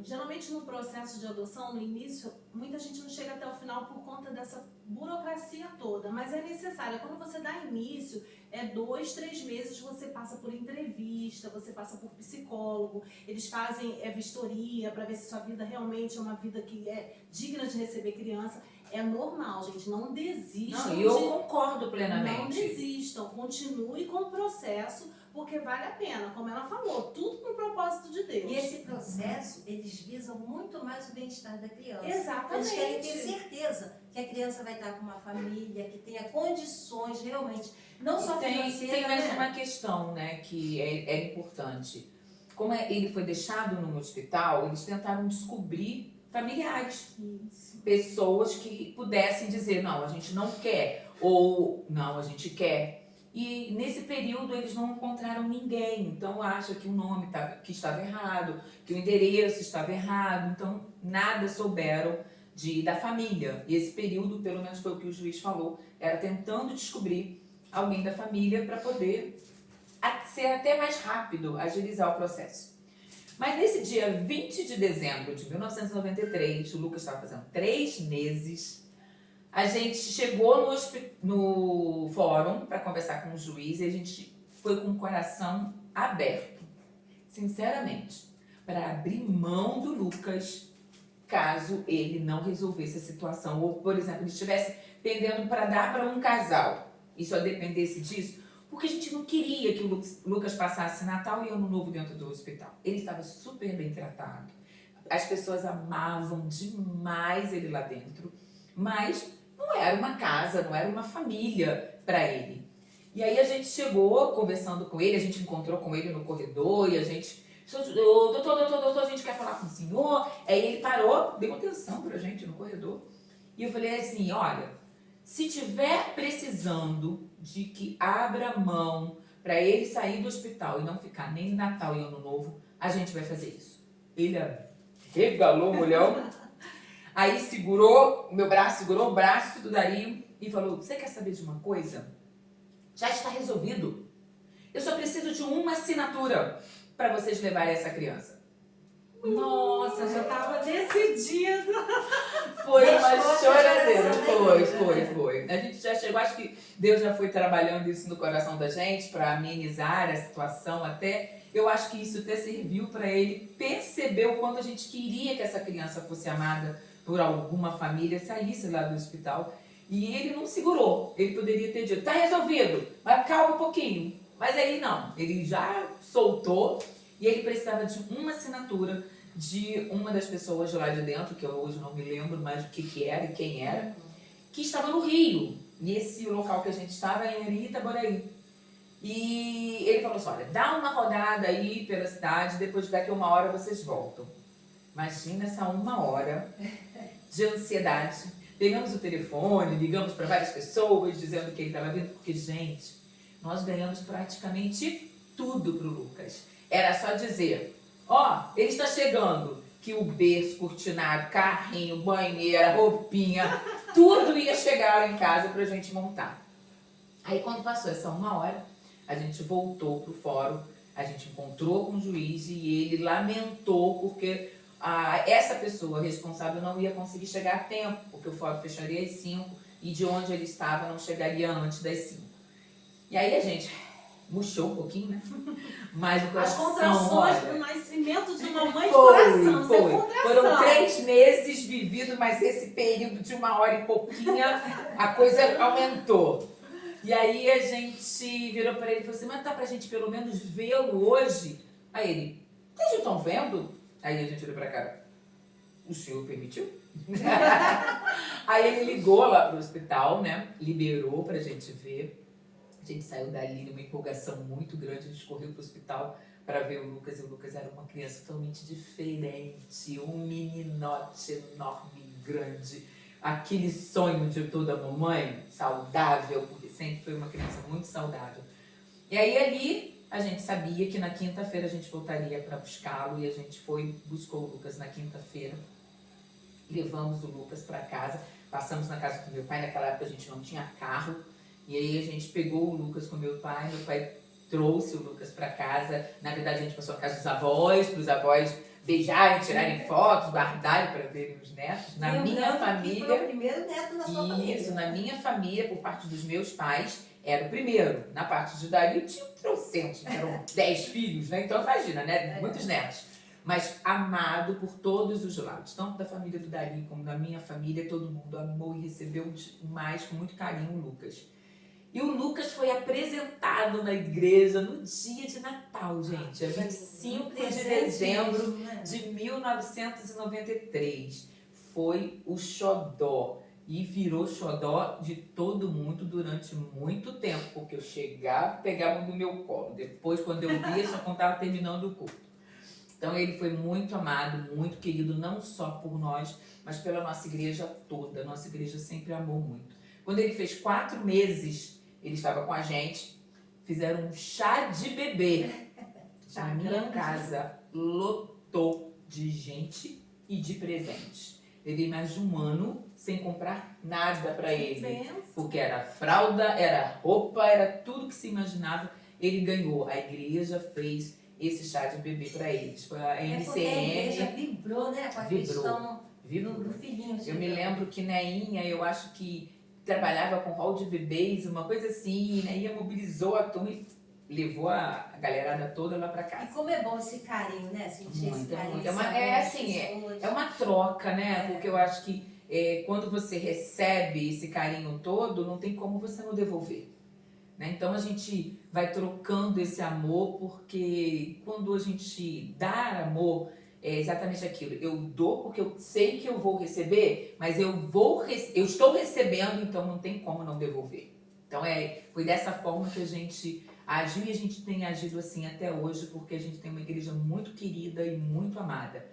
Geralmente no processo de adoção, no início, muita gente não chega até o final por conta dessa burocracia toda, mas é necessária. Quando você dá início, 2, 3 meses você passa por entrevista, você passa por psicólogo, eles fazem vistoria para ver se sua vida realmente é uma vida que é digna de receber criança. É normal, gente, não desistam. Não, eu concordo plenamente. Não desistam, continue com o processo, porque vale a pena, como ela falou, tudo com o propósito de Deus. E esse processo, eles visam muito mais o bem-estar da criança. Exatamente. Eles querem ter certeza que a criança vai estar com uma família, que tenha condições realmente, não só financeiras. Tem mais uma questão, né, que é importante. Como ele foi deixado num hospital, eles tentaram descobrir familiares. Isso. Pessoas que pudessem dizer, não, a gente não quer, ou não, a gente quer. E nesse período eles não encontraram ninguém, então acha que o nome que estava errado, que o endereço estava errado, então nada souberam da família. E esse período, pelo menos foi o que o juiz falou, era tentando descobrir alguém da família para poder ser até mais rápido, agilizar o processo. Mas nesse dia 20 de dezembro de 1993, o Lucas estava fazendo 3 meses, a gente chegou no fórum para conversar com o juiz e a gente foi com o coração aberto, sinceramente, para abrir mão do Lucas caso ele não resolvesse a situação. Ou, por exemplo, ele estivesse pendendo para dar para um casal e só dependesse disso, porque a gente não queria que o Lucas passasse Natal e Ano Novo dentro do hospital. Ele estava super bem tratado, as pessoas amavam demais ele lá dentro, mas não era uma casa, não era uma família para ele. E aí a gente chegou conversando com ele, a gente encontrou com ele no corredor e a gente... Doutor, a gente quer falar com o senhor. Aí ele parou, deu atenção pra gente no corredor. E eu falei assim, olha, se tiver precisando de que abra mão para ele sair do hospital e não ficar nem Natal e Ano Novo, a gente vai fazer isso. Ele regalou o mulhão. Aí segurou o braço do Dario e falou, você quer saber de uma coisa? Já está resolvido. Eu só preciso de uma assinatura para vocês levarem essa criança. Nossa, já estava decidido. Foi uma choradeira. Foi. A gente já chegou, acho que Deus já foi trabalhando isso no coração da gente para amenizar a situação até. Eu acho que isso até serviu para ele perceber o quanto a gente queria que essa criança fosse amada por alguma família, saísse lá do hospital. E ele não segurou. Ele poderia ter dito, tá resolvido, mas calma um pouquinho. Mas aí não, ele já soltou e ele precisava de uma assinatura de uma das pessoas de lá de dentro, que eu hoje não me lembro mais o que era e quem era, que estava no Rio. E esse local que a gente estava era em Itaboraí. E ele falou assim, olha, dá uma rodada aí pela cidade, depois daqui 1 hora vocês voltam. Imagina essa 1 hora de ansiedade. Pegamos o telefone, ligamos para várias pessoas dizendo que ele estava vindo, porque, gente, nós ganhamos praticamente tudo pro Lucas. Era só dizer, ó, ele está chegando, que o berço, cortinado, carrinho, banheira, roupinha, tudo ia chegar lá em casa pra gente montar. Aí quando passou essa 1 hora, a gente voltou pro fórum, a gente encontrou com o juiz e ele lamentou porque essa pessoa responsável não ia conseguir chegar a tempo, porque o fórum fecharia às 5 e de onde ele estava não chegaria antes das 5. E aí a gente murchou um pouquinho, né? Mas o coração... As contrações do nascimento de uma mãe de coração. Foram 3 meses vividos, mas esse período de 1 hora e pouquinha, a coisa aumentou. E aí a gente virou para ele e falou assim, mas dá pra gente pelo menos vê-lo hoje? Aí ele, vocês já estão vendo? Aí a gente olhou pra cara, o senhor permitiu? Aí ele ligou lá pro hospital, né? Liberou pra gente ver. A gente saiu dali numa empolgação muito grande, a gente correu pro hospital para ver o Lucas, e o Lucas era uma criança totalmente diferente, um meninote enorme, grande, aquele sonho de toda mamãe, saudável, porque sempre foi uma criança muito saudável. E aí ali a gente sabia que na quinta-feira a gente voltaria para buscá-lo, e a gente buscou o Lucas na quinta-feira. Levamos o Lucas para casa, passamos na casa do meu pai. Naquela época a gente não tinha carro, e aí a gente pegou o Lucas com meu pai trouxe o Lucas para casa. Na verdade a gente passou a casa dos avós, para os avós beijarem, tirarem fotos, guardarem para verem os netos. Na minha família, foi o primeiro neto na sua família. Isso, na minha família, por parte dos meus pais, era o primeiro. Na parte de Dario tinha trocentos, eram 10 filhos, né? Então imagina, né? Muitos netos. Mas amado por todos os lados, tanto da família do Dario como da minha família. Todo mundo amou e recebeu mais com muito carinho o Lucas. E o Lucas foi apresentado na igreja no dia de Natal, gente. É 25 de dezembro de 1993. Foi o xodó. E virou xodó de todo mundo durante muito tempo. Porque eu chegava e pegava no meu colo. Depois, quando eu via, só contava terminando o culto. Então ele foi muito amado, muito querido, não só por nós, mas pela nossa igreja toda. A nossa igreja sempre amou muito. Quando ele fez 4 meses, ele estava com a gente, fizeram um chá de bebê. A minha casa lotou de gente e de presentes. Levei mais de 1 ano sem comprar nada para ele. Porque era fralda, era roupa, era tudo que se imaginava. Ele ganhou. A igreja fez esse chá de bebê para eles. Foi a MCM. Porque a igreja vibrou, né? Com a questão do filhinho. Eu me lembro que Neinha, eu acho que trabalhava com hall de bebês, uma coisa assim, né? E mobilizou a turma e levou a galerada toda lá pra casa. E como é bom esse carinho, né? Sentir esse carinho. É uma troca, né? Porque eu acho que quando você recebe esse carinho todo, não tem como você não devolver. Né? Então a gente vai trocando esse amor, porque quando a gente dá amor, é exatamente aquilo. Eu dou porque eu sei que eu vou receber, mas eu estou recebendo, então não tem como não devolver. Então foi dessa forma que a gente agiu, e a gente tem agido assim até hoje, porque a gente tem uma igreja muito querida e muito amada.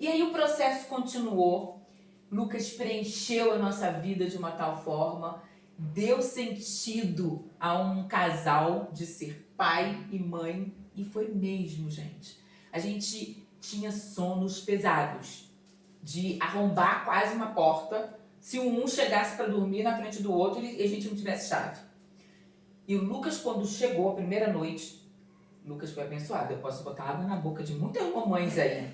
E aí o processo continuou. Lucas preencheu a nossa vida de uma tal forma, deu sentido a um casal de ser pai e mãe, e foi mesmo, gente. A gente tinha sonos pesados, de arrombar quase uma porta, se um chegasse para dormir na frente do outro e a gente não tivesse chave. E o Lucas, quando chegou a primeira noite, Lucas foi abençoado. Eu posso botar água na boca de muitas mamães aí.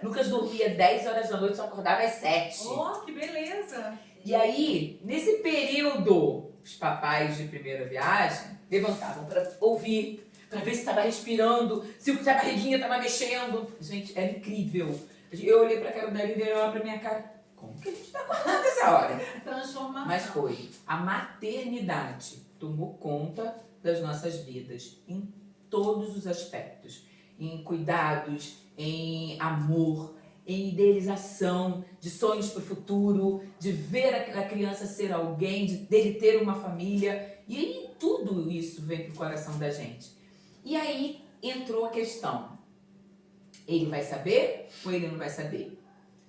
Lucas dormia 10 horas da noite, só acordava às 7. Oh, que beleza! E aí, nesse período, os papais de primeira viagem levantavam para ouvir, para ver se estava respirando, se a barriguinha estava mexendo. Gente, era incrível. Eu olhei para a cara da Lívia e ela olhou para minha cara. Como que a gente está acordando nessa hora? Transformação. Mas foi. A maternidade tomou conta das nossas vidas em todos os aspectos. Em cuidados, em amor, em idealização de sonhos para o futuro, de ver a criança ser alguém, dele ter uma família. E aí tudo isso vem para o coração da gente. E aí entrou a questão. Ele vai saber ou ele não vai saber?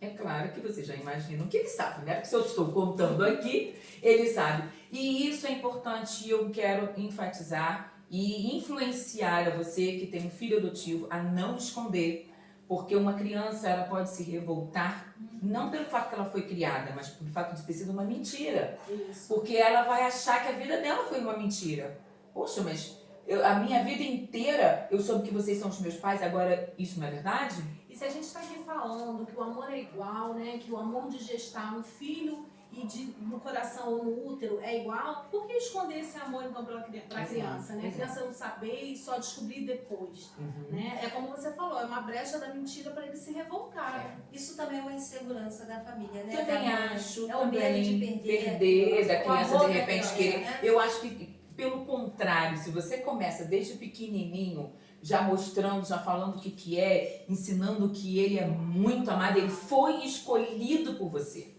É claro que vocês já imaginam que ele sabe, né? Porque se eu estou contando aqui, ele sabe. E isso é importante, e eu quero enfatizar e influenciar a você que tem um filho adotivo a não esconder. Porque uma criança, ela pode se revoltar, não pelo fato que ela foi criada, mas pelo fato de ter sido uma mentira. Isso. Porque ela vai achar que a vida dela foi uma mentira. Poxa, mas a minha vida inteira eu soube que vocês são os meus pais, agora isso não é verdade? E se a gente está aqui falando que o amor é igual, né? Que o amor de gestar um filho e no coração ou no útero é igual, por que esconder esse amor então para a criança, né? A criança não saber e só descobrir depois, né? É como você falou, é uma brecha da mentira para ele se revoltar. Isso também é uma insegurança da família, né? Também acho. É o medo de perder, da criança de repente criança, querer. né? Eu acho que, pelo contrário, se você começa desde pequenininho, já mostrando, já falando o que é, ensinando que ele é muito amado, ele foi escolhido por você.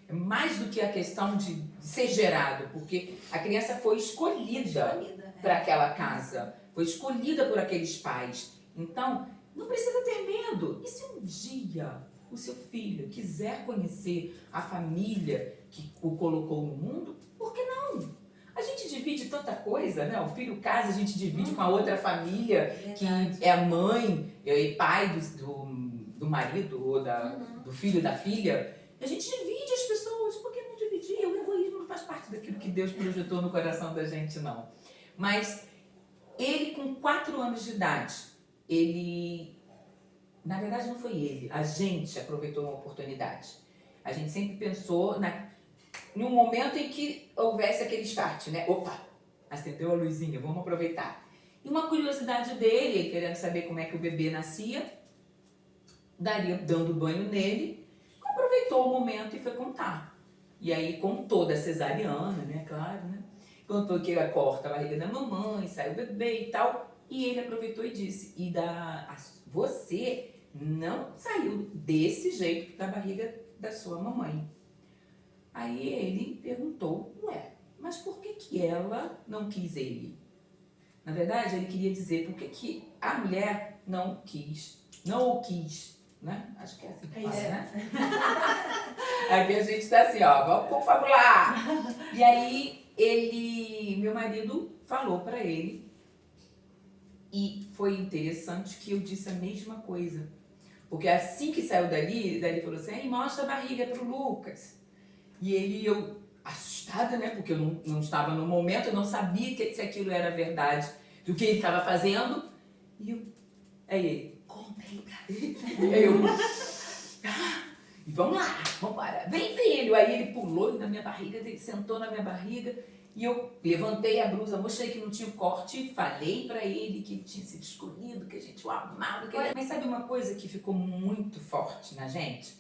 É mais do que a questão de ser gerado, porque a criança foi escolhida para aquela casa, foi escolhida por aqueles pais. Então, não precisa ter medo. E se um dia o seu filho quiser conhecer a família que o colocou no mundo, por que não? A gente divide divide tanta coisa, né? O filho casa, a gente divide com a outra família, que é a mãe e pai do marido ou do filho da filha. A gente divide as pessoas. Por que não dividir? O egoísmo não faz parte daquilo que Deus projetou no coração da gente, não. Mas ele, com 4 anos de idade, na verdade não foi ele, a gente aproveitou uma oportunidade. A gente sempre pensou num momento em que houvesse aquele start, né? Opa, acendeu a luzinha, vamos aproveitar. E uma curiosidade dele, querendo saber como é que o bebê nascia, dando banho nele, aproveitou o momento e foi contar. E aí contou da cesariana, né? Claro, né? Contou que ela corta a barriga da mamãe, sai o bebê e tal. E ele aproveitou e disse, você não saiu desse jeito da barriga da sua mamãe. Aí ele perguntou, mas por que ela não quis ele? Na verdade, ele queria dizer por que a mulher não o quis, né? Acho que é assim que fala, né? Aqui a gente tá assim, ó, vamos confabular. E aí, meu marido falou pra ele, e foi interessante que eu disse a mesma coisa. Porque assim que saiu dali falou assim, mostra a barriga pro Lucas. E eu, assustada, né? Porque eu não estava no momento, eu não sabia se aquilo era verdade do que ele estava fazendo. E aí ele, comprei pra ele. E aí eu, e vamos lá, vambora. Vem, filho. Aí ele pulou na minha barriga, ele sentou na minha barriga. E eu levantei a blusa, mostrei que não tinha o corte, falei pra ele que tinha sido escolhido, que a gente o amava. Mas sabe uma coisa que ficou muito forte na gente?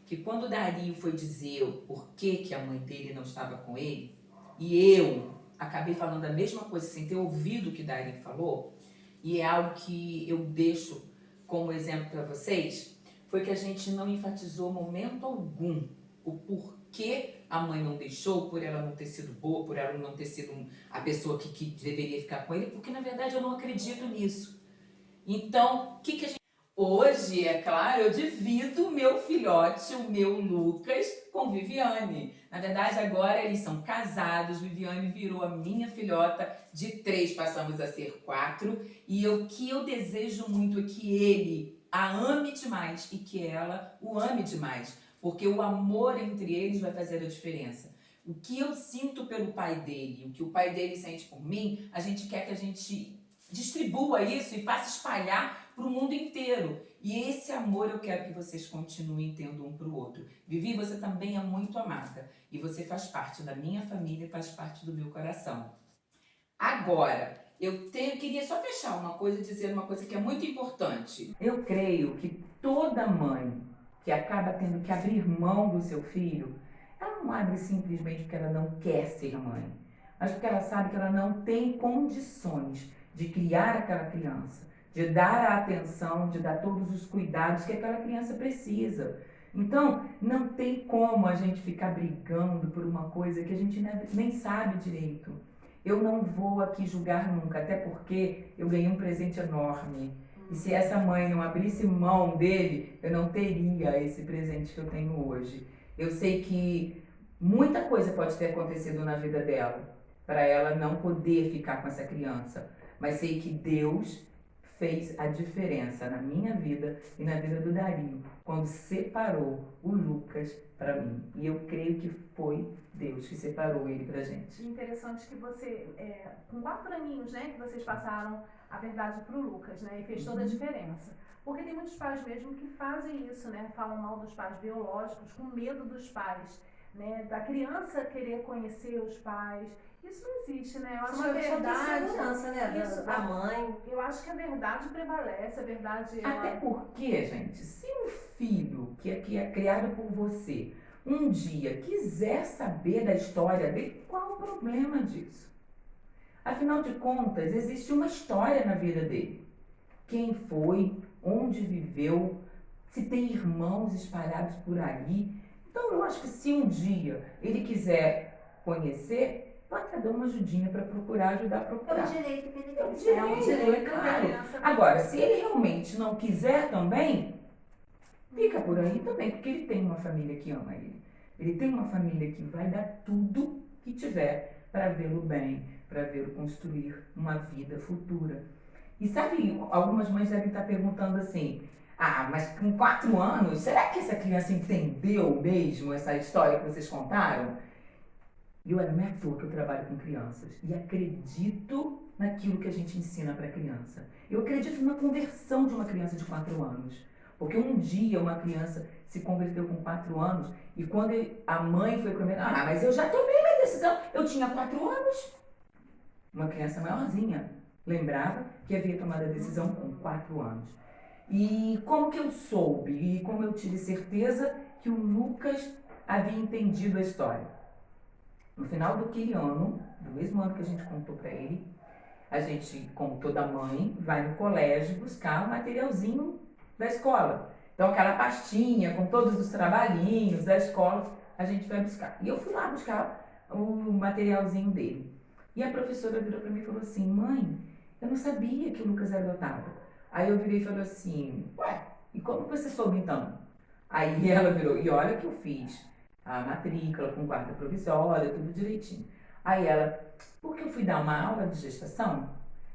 Que quando o Dario foi dizer o porquê que a mãe dele não estava com ele, e eu acabei falando a mesma coisa sem ter ouvido o que o Dario falou, e é algo que eu deixo como exemplo para vocês, foi que a gente não enfatizou momento algum o porquê a mãe não deixou, por ela não ter sido boa, por ela não ter sido a pessoa que deveria ficar com ele, porque na verdade eu não acredito nisso. Então, o que a gente... Hoje, é claro, eu divido o meu filhote, o meu Lucas, com Viviane. Na verdade, agora eles são casados, Viviane virou a minha filhota, de 3 passamos a ser 4. E o que eu desejo muito é que ele a ame demais e que ela o ame demais. Porque o amor entre eles vai fazer a diferença. O que eu sinto pelo pai dele, o que o pai dele sente por mim, a gente quer que a gente distribua isso e faça espalhar para o mundo inteiro. E esse amor eu quero que vocês continuem tendo um para o outro. Vivi, você também é muito amada. E você faz parte da minha família, faz parte do meu coração. Agora, eu queria só fechar uma coisa e dizer uma coisa que é muito importante. Eu creio que toda mãe que acaba tendo que abrir mão do seu filho, ela não abre simplesmente porque ela não quer ser mãe, mas porque ela sabe que ela não tem condições de criar aquela criança, de dar a atenção, de dar todos os cuidados que aquela criança precisa. Então, não tem como a gente ficar brigando por uma coisa que a gente nem sabe direito. Eu não vou aqui julgar nunca, até porque eu ganhei um presente enorme. E se essa mãe não abrisse mão dele, eu não teria esse presente que eu tenho hoje. Eu sei que muita coisa pode ter acontecido na vida dela, para ela não poder ficar com essa criança. Mas sei que Deus fez a diferença na minha vida e na vida do Dario, quando separou o Lucas para mim. E eu creio que foi Deus que separou ele pra gente. Interessante que você, com 4 aninhos, né, que vocês passaram a verdade pro Lucas, né, e fez toda a diferença. Porque tem muitos pais mesmo que fazem isso, né, falam mal dos pais biológicos, com medo dos pais, né, da criança querer conhecer os pais. Isso não existe, né? Eu acho que a verdade, segurança, né, da mãe. Eu acho que a verdade prevalece, a verdade... Até porque, gente, se um filho que é criado por você, um dia quiser saber da história dele, qual o problema disso? Afinal de contas, existe uma história na vida dele. Quem foi, onde viveu, se tem irmãos espalhados por aí. Então, eu acho que se um dia ele quiser conhecer, pode dar uma ajudinha para procurar, ajudar a procurar. É um direito que ele tem. É um direito, claro. Agora, se ele realmente não quiser também, fica por aí também, porque ele tem uma família que ama ele. Ele tem uma família que vai dar tudo que tiver para vê-lo bem, para vê-lo construir uma vida futura. E sabe, algumas mães devem estar perguntando assim, ah, mas com 4 anos, será que essa criança entendeu mesmo essa história que vocês contaram? E olha, não é à toa que eu trabalho com crianças e acredito naquilo que a gente ensina para a criança. Eu acredito na conversão de uma criança de 4 anos. Porque um dia uma criança se converteu com 4 anos e quando a mãe foi comentar, ah, mas eu já tomei minha decisão, eu tinha 4 anos. Uma criança maiorzinha lembrava que havia tomado a decisão com 4 anos. E como que eu soube e como eu tive certeza que o Lucas havia entendido a história? No final daquele ano, do mesmo ano que a gente contou para ele, a gente, como toda mãe, vai no colégio buscar o materialzinho da escola. Então aquela pastinha com todos os trabalhinhos da escola, a gente vai buscar. E eu fui lá buscar o materialzinho dele. E a professora virou para mim e falou assim, mãe, eu não sabia que o Lucas era adotado. Aí eu virei e falei assim, ué, e como você soube então? Aí ela virou, e olha que eu fiz a matrícula com guarda provisória, tudo direitinho. Aí ela, porque eu fui dar uma aula de gestação,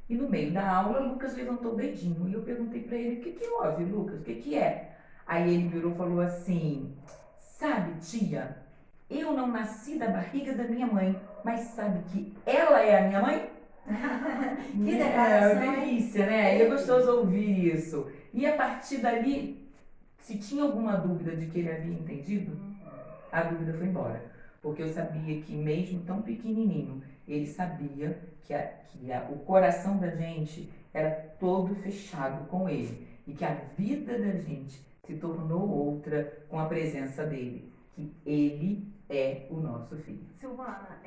e no meio da aula, o Lucas levantou o dedinho, e eu perguntei para ele, o que houve, Lucas, o que é? Aí ele virou e falou assim, sabe, tia, eu não nasci da barriga da minha mãe, mas sabe que ela é a minha mãe? Que declaração, É, delícia, né? E é gostoso ouvir isso. E a partir dali, se tinha alguma dúvida de que ele havia entendido, a dúvida foi embora. Porque eu sabia que mesmo tão pequenininho, ele sabia que o coração da gente era todo fechado com ele. E que a vida da gente se tornou outra com a presença dele. Que ele é o nosso filho. Silvana,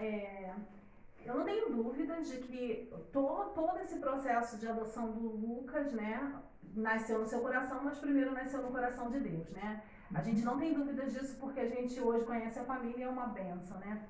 eu não tenho dúvidas de que todo esse processo de adoção do Lucas, né, nasceu no seu coração, mas primeiro nasceu no coração de Deus, né? A gente não tem dúvidas disso porque a gente hoje conhece a família e é uma bênção, né?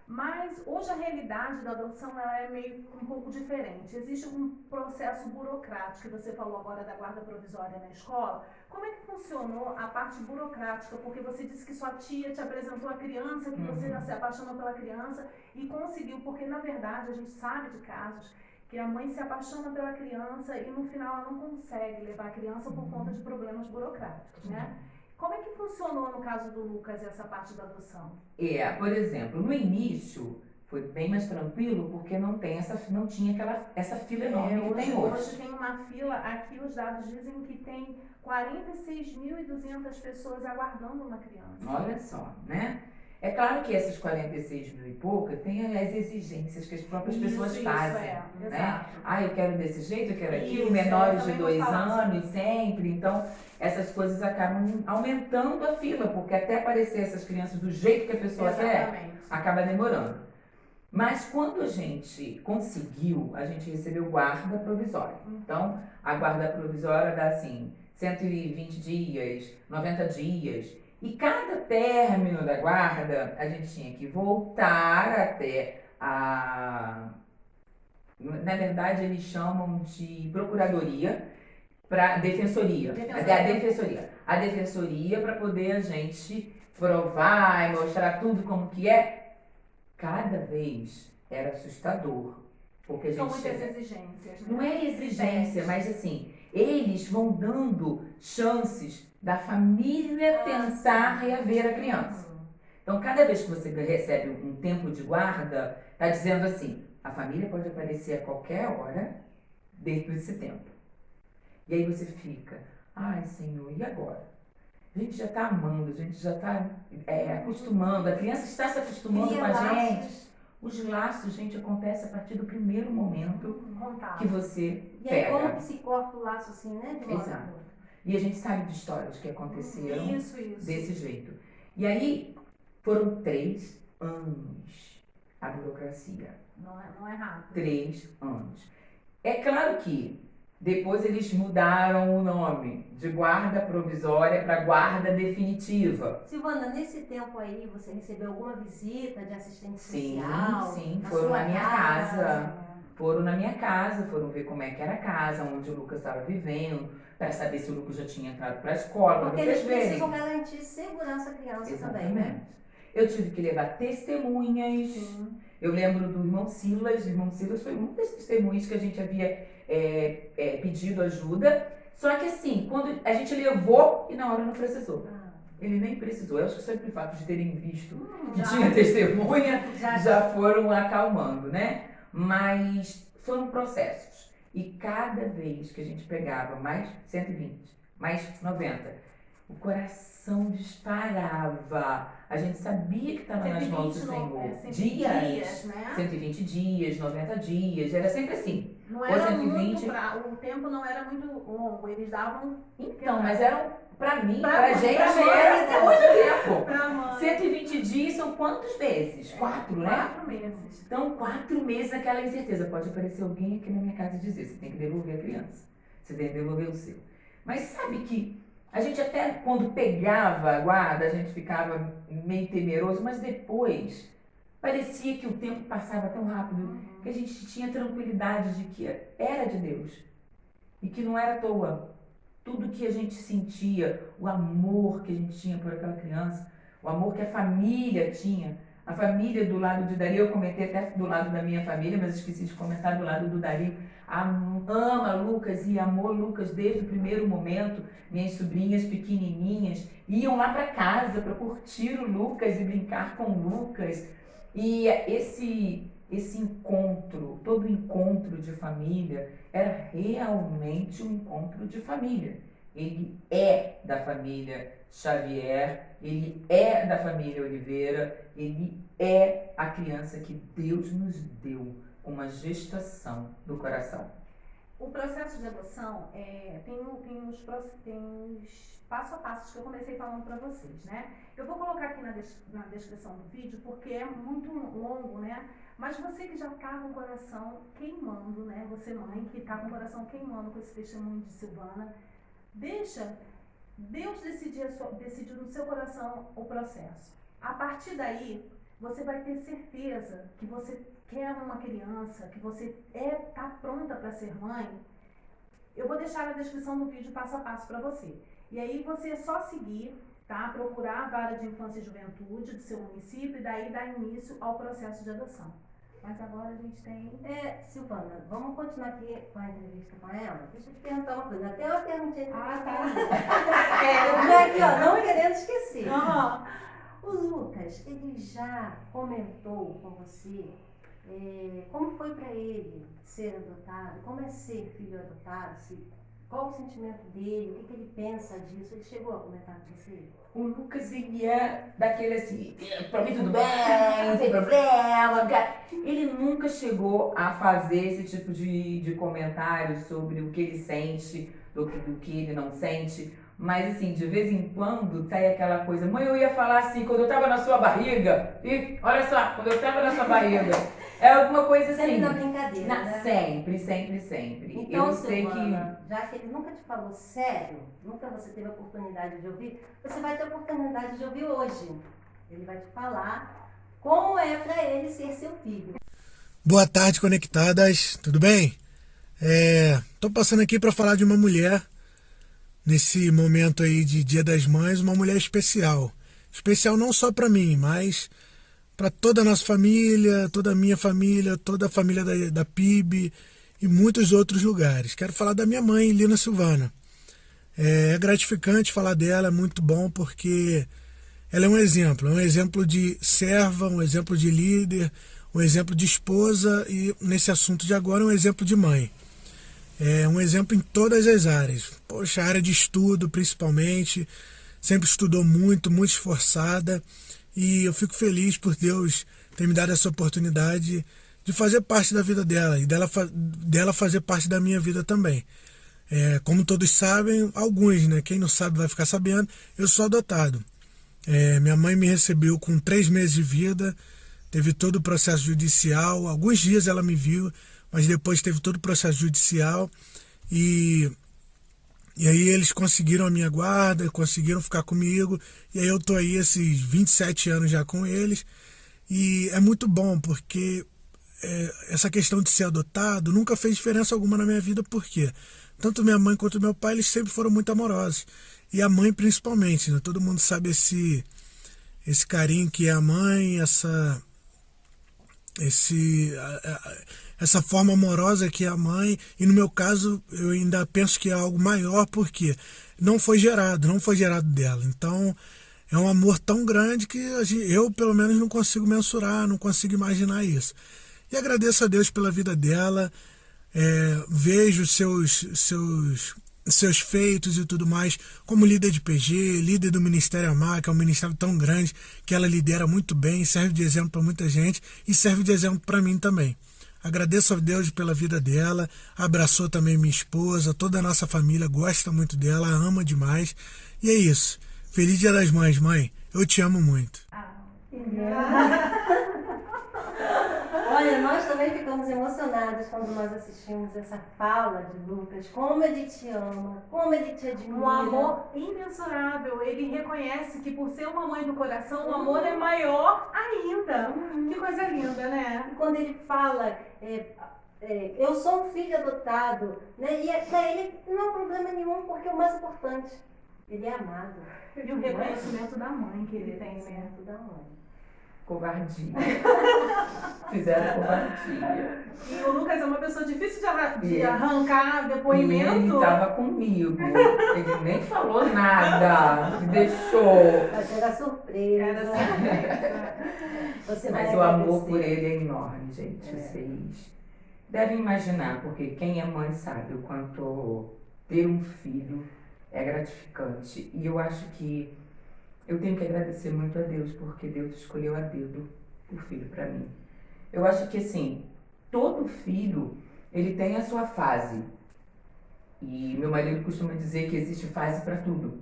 Mas hoje a realidade da adoção ela é meio um pouco diferente. Existe um processo burocrático, que você falou agora da guarda provisória na escola. Como é que funcionou a parte burocrática? Porque você disse que sua tia te apresentou a criança, que você se apaixonou pela criança e conseguiu, porque na verdade a gente sabe de casos que a mãe se apaixona pela criança e no final ela não consegue levar a criança por conta de problemas burocráticos, né? Como é que funcionou no caso do Lucas essa parte da adoção? Por exemplo, no início foi bem mais tranquilo porque não tinha essa fila enorme que tem hoje. Hoje tem uma fila, aqui os dados dizem que tem 46.200 pessoas aguardando uma criança. Olha só, né? É claro que essas 46 mil e pouca tem as exigências que as próprias pessoas fazem. Né? Exato. Ah, eu quero desse jeito, eu quero aquilo, Isso, menores eu de também 2 vou falar anos sempre. Então, essas coisas acabam aumentando a fila, porque até aparecer essas crianças do jeito que a pessoa quer, acaba demorando. Mas quando a gente conseguiu, a gente recebeu guarda provisória. Então, a guarda provisória dá assim, 120 dias, 90 dias. E cada término da guarda, a gente tinha que voltar até na verdade, eles chamam de procuradoria, para defensoria. A defensoria para poder a gente provar e mostrar tudo como que é. Cada vez era assustador. Porque a gente São muitas exigências, né? Não é exigência, mas assim, eles vão dando chances da família tentar reaver a criança. Então, cada vez que você recebe um tempo de guarda, está dizendo assim, a família pode aparecer a qualquer hora dentro desse tempo. E aí você fica, ai Senhor, e agora? A gente já está amando, a gente já está acostumando, a criança está se acostumando com a gente. Os laços, gente, acontecem a partir do primeiro momento que você E aí, pega. como que se corta o laço assim, né? De uma hora Exato. pra outra? E a gente sabe de histórias que aconteceram Isso. desse jeito. E aí, foram 3 anos a burocracia. Não é rápido. 3 anos. É claro que depois eles mudaram o nome de guarda provisória para guarda definitiva. Silvana, nesse tempo aí, você recebeu alguma visita de assistente Sim, social? sim, na foram sua na minha casa. Foram na minha casa, foram ver como é que era a casa, onde o Lucas estava vivendo, para saber se o Lucas já tinha entrado para a escola, para Porque vocês eles verem. precisam garantir segurança à criança também, né? Exatamente. Eu tive que levar testemunhas, Eu lembro do irmão Silas. O irmão Silas foi um desses testemunhos que a gente havia pedido ajuda. Só que assim, quando a gente levou e na hora não precisou. Ele nem precisou. Eu acho que só pelo fato de terem visto que tinha testemunha, já foram acalmando, né? Mas foram processos. E cada vez que a gente pegava mais 120, mais 90, o coração disparava. A gente sabia que estava nas mãos do Senhor. Dias, né? 120 dias, 90 dias, era sempre assim. Não era 120. o tempo não era muito longo, eles davam... Então, mas eram, pra mim, Pra pra mãe, gente, pra mãe, era muito tempo. Pra mãe. 120 dias são quantos meses? 4, né? 4 meses. Então, 4 meses naquela incerteza. Pode aparecer alguém aqui na minha casa e dizer, você tem que devolver a criança. Você tem que devolver o seu. Mas sabe que a gente até, quando pegava a guarda, a gente ficava meio temeroso, mas depois parecia que o tempo passava tão rápido que a gente tinha tranquilidade de que era de Deus e que não era à toa. Tudo que a gente sentia, o amor que a gente tinha por aquela criança, o amor que a família tinha, a família do lado de Dario, eu comentei até do lado da minha família, mas esqueci de comentar do lado do Dario, ama Lucas e amou Lucas desde o primeiro momento. Minhas sobrinhas pequenininhas iam lá para casa para curtir o Lucas e brincar com o Lucas. E esse encontro, todo encontro de família, era realmente um encontro de família. Ele é da família Xavier, ele é da família Oliveira, ele é a criança que Deus nos deu, uma gestação do coração. O processo de adoção tem os passo a passo que eu comecei falando para vocês, né? Eu vou colocar aqui na descrição do vídeo porque é muito longo, né? Mas você que já está com o coração queimando, né? Você mãe que está com o coração queimando com esse testemunho de Silvana, deixa Deus decidir no seu coração o processo. A partir daí, você vai ter certeza que você quer uma criança, que você está pronta para ser mãe. Eu vou deixar na descrição do vídeo passo a passo para você. E aí você é só seguir, tá? Procurar a vara de infância e juventude do seu município e daí dar início ao processo de adoção. Mas agora a gente tem... Silvana, vamos continuar aqui com a entrevista com ela? Deixa eu te perguntar uma coisa. Até eu perguntei. Eu aqui, ó, não querendo esquecer. O Lucas, ele já comentou com você como foi para ele ser adotado, como é ser filho adotado, qual o sentimento dele, o que ele pensa disso? Ele chegou a comentar com você? O Lucas, ele é daquele assim, pra mim tudo bem, não tem problema. Ele nunca chegou a fazer esse tipo de comentário sobre o que ele sente, do que ele não sente. Mas assim, de vez em quando sai aquela coisa, mãe, eu ia falar assim, quando eu tava na sua barriga, e olha só, quando eu tava na sua barriga, é alguma coisa assim. Sempre na brincadeira, né? Sempre, sempre, sempre. Então, eu sei Silvana, já que ele nunca te falou sério, nunca você teve a oportunidade de ouvir, você vai ter a oportunidade de ouvir hoje. Ele vai te falar como é para ele ser seu filho. Boa tarde, conectadas, tudo bem? Tô passando aqui para falar de uma mulher, nesse momento aí de Dia das Mães, uma mulher especial. Especial não só para mim, mas para toda a nossa família, toda a minha família, toda a família da PIB e muitos outros lugares. Quero falar da minha mãe, Lina Silvana. É gratificante falar dela, é muito bom porque ela é um exemplo de serva, um exemplo de líder, um exemplo de esposa e, nesse assunto de agora, um exemplo de mãe. É um exemplo em todas as áreas. Poxa, a área de estudo, principalmente, sempre estudou muito, muito esforçada. E eu fico feliz por Deus ter me dado essa oportunidade de fazer parte da vida dela e dela fazer parte da minha vida também. Como todos sabem, alguns, né? Quem não sabe vai ficar sabendo, eu sou adotado. Minha mãe me recebeu com 3 meses de vida, teve todo o processo judicial, alguns dias ela me viu, mas depois teve todo o processo judicial e aí eles conseguiram a minha guarda, conseguiram ficar comigo, e aí eu tô aí esses 27 anos já com eles, e é muito bom, porque essa questão de ser adotado nunca fez diferença alguma na minha vida, porque tanto minha mãe quanto meu pai, eles sempre foram muito amorosos, e a mãe principalmente, né? Todo mundo sabe esse carinho que é a mãe, essa forma amorosa que é a mãe, e no meu caso eu ainda penso que é algo maior, porque não foi gerado dela. Então é um amor tão grande que eu pelo menos não consigo mensurar, não consigo imaginar isso. E agradeço a Deus pela vida dela, vejo seus feitos e tudo mais, como líder de PG, líder do Ministério Amar, que é um ministério tão grande que ela lidera muito bem, serve de exemplo para muita gente e serve de exemplo para mim também. Agradeço a Deus pela vida dela, abraçou também minha esposa, toda a nossa família gosta muito dela, ama demais. E é isso. Feliz Dia das Mães, mãe. Eu te amo muito. Olha, nós também ficamos emocionados quando nós assistimos essa fala de Lucas, como ele te ama, como ele te admira. Um amor imensurável. Ele reconhece que por ser uma mãe do coração, o amor é maior ainda. Que coisa linda, né? E quando ele fala, eu sou um filho adotado, né? E para ele não é problema nenhum, porque o mais importante, ele é amado. E o reconhecimento da mãe que ele tem, né? Da mãe. Covardia. Fizeram covardia. E o Lucas é uma pessoa difícil de arrancar depoimento. E ele estava comigo. Ele nem falou nada. Me deixou. Mas era surpresa. Mas o amor por ele é enorme, gente. Vocês devem imaginar, porque quem é mãe sabe o quanto ter um filho é gratificante. E eu acho que eu tenho que agradecer muito a Deus, porque Deus escolheu a dedo o filho para mim. Eu acho que, assim, todo filho, ele tem a sua fase. E meu marido costuma dizer que existe fase para tudo,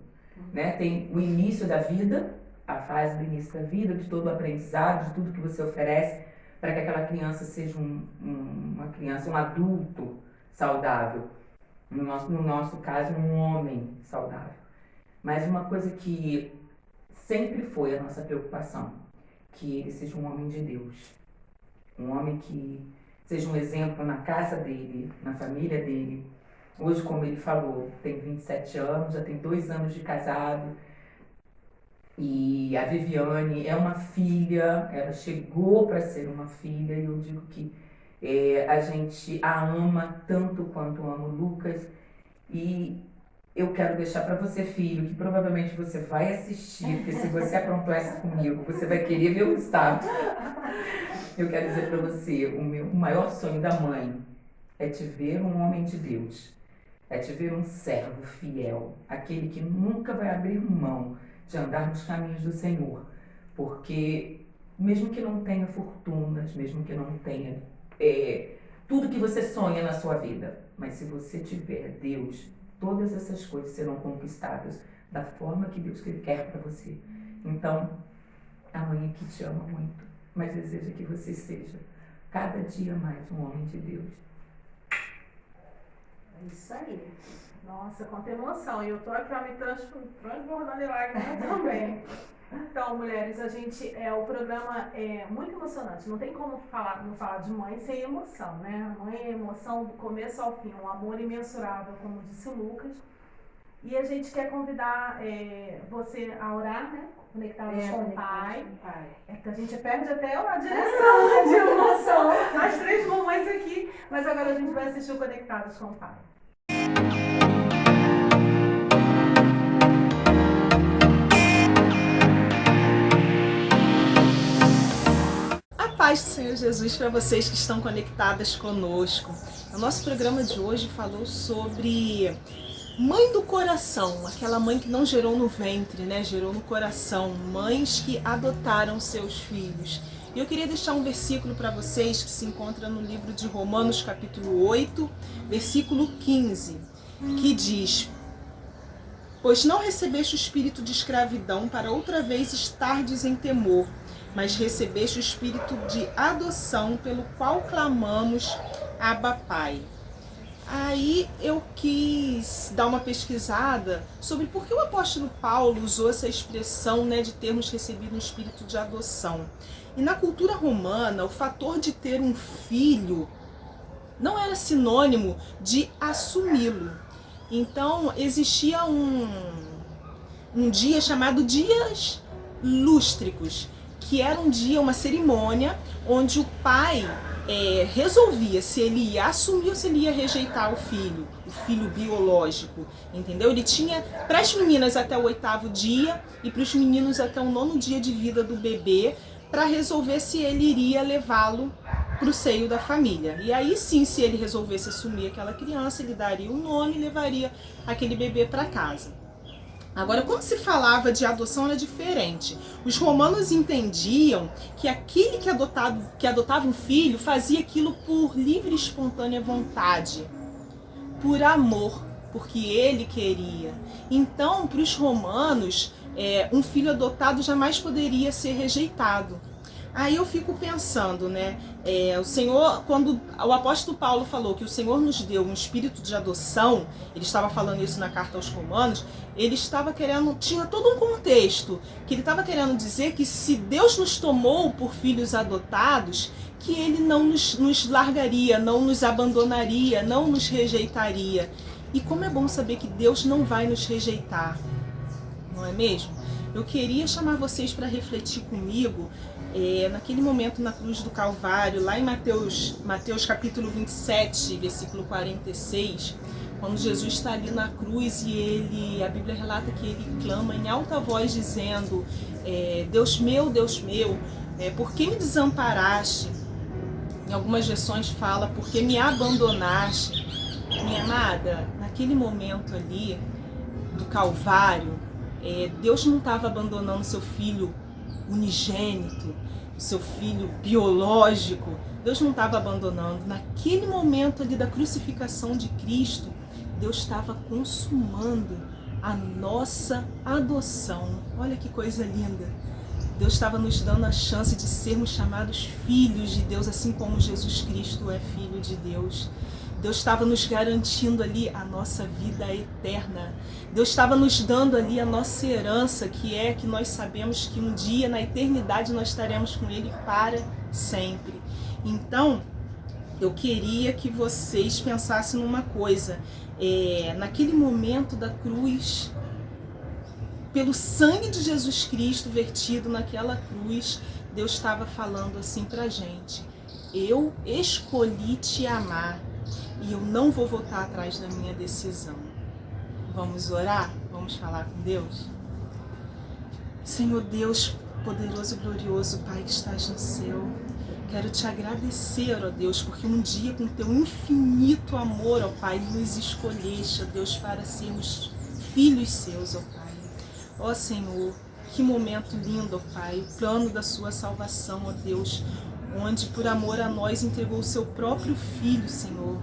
né? Tem o início da vida, a fase do início da vida, de todo o aprendizado, de tudo que você oferece para que aquela criança seja uma criança, um adulto saudável. No nosso caso, um homem saudável. Mas uma coisa que sempre foi a nossa preocupação, que ele seja um homem de Deus. Um homem que seja um exemplo na casa dele, na família dele. Hoje, como ele falou, tem 27 anos, já tem 2 anos de casado. E a Viviane é uma filha, ela chegou para ser uma filha, e eu digo que a gente a ama tanto quanto ama o Lucas. E eu quero deixar para você, filho, que provavelmente você vai assistir, porque se você aprontou essa comigo, você vai querer ver o estado. Eu quero dizer para você, o maior sonho da mãe é te ver um homem de Deus, é te ver um servo fiel, aquele que nunca vai abrir mão de andar nos caminhos do Senhor, porque mesmo que não tenha fortunas, mesmo que não tenha tudo que você sonha na sua vida, mas se você tiver Deus, todas essas coisas serão conquistadas da forma que Deus quer para você. Então, a mãe que te ama muito, mas deseja que você seja cada dia mais um homem de Deus. É isso aí. Nossa, quanta emoção. E eu tô aqui me transbordando em lágrimas também. Então, mulheres, o programa é muito emocionante. Não tem como não falar de mãe sem emoção, né? A mãe é emoção do começo ao fim, um amor imensurável, como disse o Lucas. E a gente quer convidar você a orar, né? Conectados com o Pai. A gente perde até a direção de emoção. Nós 3 mamães aqui, mas agora a gente vai assistir o Conectados com o Pai. Paz do Senhor Jesus para vocês que estão conectadas conosco. O nosso programa de hoje falou sobre mãe do coração, aquela mãe que não gerou no ventre, né? Gerou no coração, mães que adotaram seus filhos. E eu queria deixar um versículo para vocês que se encontra no livro de Romanos, capítulo 8, versículo 15, que diz: pois não recebeste o espírito de escravidão para outra vez estardes em temor, mas recebeste o espírito de adoção, pelo qual clamamos, Abba, Pai. Aí eu quis dar uma pesquisada sobre por que o apóstolo Paulo usou essa expressão, né, de termos recebido um espírito de adoção. E na cultura romana, o fator de ter um filho não era sinônimo de assumi-lo. Então existia um dia chamado Dias Lústricos, que era um dia, uma cerimônia, onde o pai resolvia se ele ia assumir ou se ele ia rejeitar o filho biológico, entendeu? Ele tinha para as meninas até o 8º dia e para os meninos até o 9º dia de vida do bebê, para resolver se ele iria levá-lo para o seio da família. E aí sim, se ele resolvesse assumir aquela criança, ele daria o nome e levaria aquele bebê para casa. Agora, quando se falava de adoção, era diferente. Os romanos entendiam que aquele que adotava um filho fazia aquilo por livre e espontânea vontade, por amor, porque ele queria. Então, para os romanos, um filho adotado jamais poderia ser rejeitado. Aí eu fico pensando, né? O Senhor, quando o apóstolo Paulo falou que o Senhor nos deu um espírito de adoção, ele estava falando isso na carta aos Romanos, ele estava querendo, tinha todo um contexto, que ele estava querendo dizer que se Deus nos tomou por filhos adotados, que ele não nos largaria, não nos abandonaria, não nos rejeitaria. E como é bom saber que Deus não vai nos rejeitar, não é mesmo? Eu queria chamar vocês para refletir comigo naquele momento na cruz do Calvário, lá em Mateus capítulo 27, versículo 46, quando Jesus está ali na cruz e a Bíblia relata que ele clama em alta voz dizendo: Deus meu, por que me desamparaste? Em algumas versões fala: por que me abandonaste? Minha amada, naquele momento ali do Calvário, Deus não estava abandonando seu filho unigênito, seu filho biológico. Deus não estava abandonando. Naquele momento ali da crucificação de Cristo, Deus estava consumando a nossa adoção. Olha que coisa linda. Deus estava nos dando a chance de sermos chamados filhos de Deus, assim como Jesus Cristo é filho de Deus. Deus estava nos garantindo ali a nossa vida eterna. Deus estava nos dando ali a nossa herança, que nós sabemos que um dia, na eternidade, nós estaremos com Ele para sempre. Então, eu queria que vocês pensassem numa coisa. Naquele momento da cruz, pelo sangue de Jesus Cristo vertido naquela cruz, Deus estava falando assim pra gente: eu escolhi te amar e eu não vou voltar atrás da minha decisão. Vamos orar? Vamos falar com Deus? Senhor Deus, poderoso e glorioso Pai que estás no céu, quero te agradecer, ó Deus, porque um dia com teu infinito amor, ó Pai, nos escolheste, ó Deus, para sermos filhos seus, ó Pai. Ó Senhor, que momento lindo, ó Pai, o plano da sua salvação, ó Deus, onde por amor a nós entregou o seu próprio Filho, Senhor,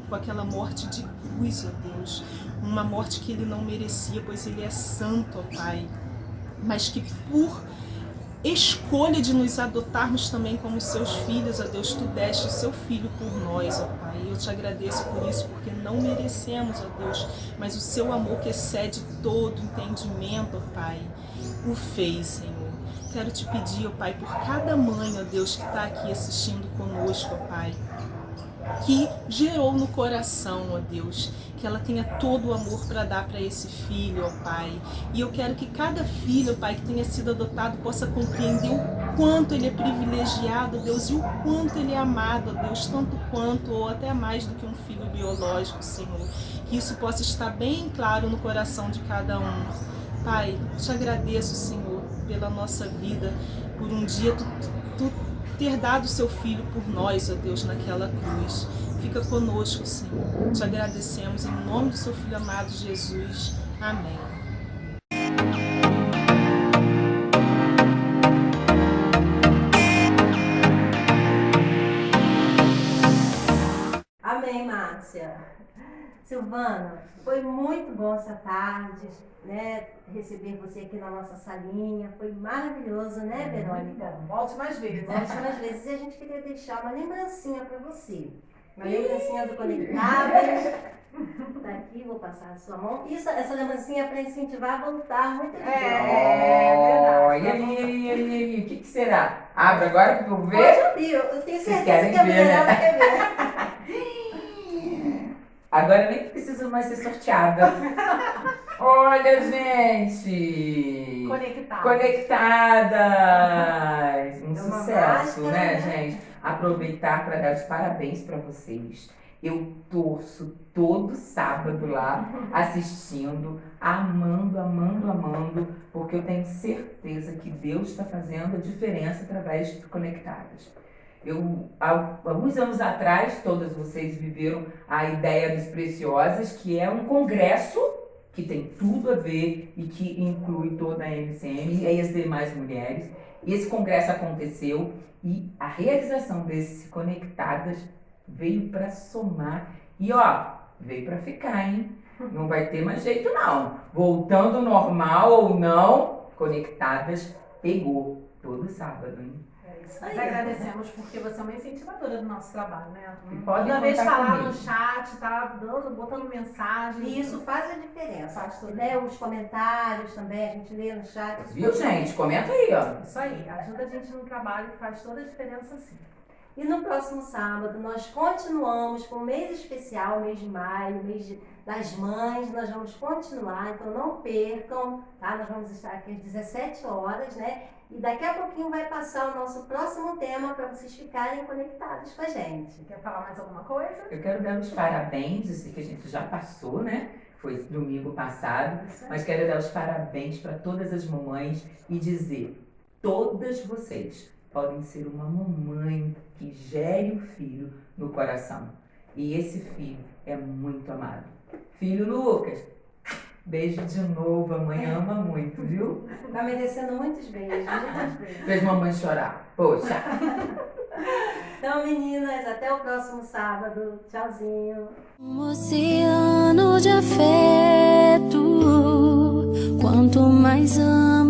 com aquela morte de cruz, ó Deus, uma morte que ele não merecia, pois ele é santo, ó Pai, mas que por escolha de nos adotarmos também como seus filhos, ó Deus, tu deste o seu Filho por nós, ó Pai. Eu te agradeço por isso, porque não merecemos, ó Deus, mas o seu amor que excede todo entendimento, ó Pai, o fez, Senhor. Quero te pedir, ó Pai, por cada mãe, ó Deus, que está aqui assistindo conosco, ó Pai, que gerou no coração, ó Deus, que ela tenha todo o amor para dar para esse filho, ó Pai. E eu quero que cada filho, ó Pai, que tenha sido adotado possa compreender o quanto ele é privilegiado, ó Deus, e o quanto ele é amado, ó Deus, tanto quanto ou até mais do que um filho biológico, Senhor. Que isso possa estar bem claro no coração de cada um. Pai, te agradeço, Senhor, pela nossa vida, por um dia tu ter dado seu Filho por nós, ó Deus, naquela cruz. Fica conosco, Senhor. Te agradecemos em nome do seu Filho amado Jesus. Amém. Amém, Márcia. Silvana, foi muito bom essa tarde, né? Receber você aqui na nossa salinha. Foi maravilhoso, né, Verônica? Volte mais vezes. Volte mais vezes. E a gente queria deixar uma lembrancinha para você. Uma lembrancinha do Conectadas. Tá aqui, vou passar a sua mão. Isso, essa lembrancinha é para incentivar a voltar muito bem. E aí, o que será? Abre agora que eu vou ver. Pode abrir, eu tenho certeza que a mulherada quer ver. Agora nem preciso mais ser sorteada. Olha, gente! Conectadas! Um É uma sucesso, máscara, né, né? gente? Aproveitar para dar os parabéns para vocês. Eu torço todo sábado lá, assistindo, amando, amando, amando, porque eu tenho certeza que Deus está fazendo a diferença através de Conectadas. Alguns anos atrás, todas vocês viveram a ideia dos Preciosas, que é um congresso que tem tudo a ver e que inclui toda a MCM e as demais mulheres. E esse congresso aconteceu e a realização desse Conectadas veio para somar e veio para ficar, hein? Não vai ter mais jeito não. Voltando ao normal ou não, Conectadas pegou todo sábado, hein? Nós agradecemos porque você é uma incentivadora do nosso trabalho, né? Pode Toda vez contar falar comigo. no chat, tá botando mensagem. E isso faz a diferença. Faz tudo. Né? Os comentários também, a gente lê no chat. Viu, gente? Comenta aí, ó. Isso aí, ajuda a gente no trabalho que faz toda a diferença sim. E no próximo sábado nós continuamos com o mês especial, mês de maio, das mães. Nós vamos continuar, então não percam, tá? Nós vamos estar aqui às 17 horas, né? E daqui a pouquinho vai passar o nosso próximo tema para vocês ficarem conectados com a gente. Quer falar mais alguma coisa? Eu quero dar os parabéns, eu sei que a gente já passou, né? Foi domingo passado, mas quero dar os parabéns para todas as mamães e dizer, todas vocês podem ser uma mamãe que gere um filho no coração. E esse filho é muito amado. Filho Lucas, beijo de novo, a mãe ama muito, viu? Tá merecendo muitos beijos, muitos beijos. Fez mamãe chorar, poxa. Então, meninas, até o próximo sábado. Tchauzinho. Um oceano de afeto, quanto mais amo.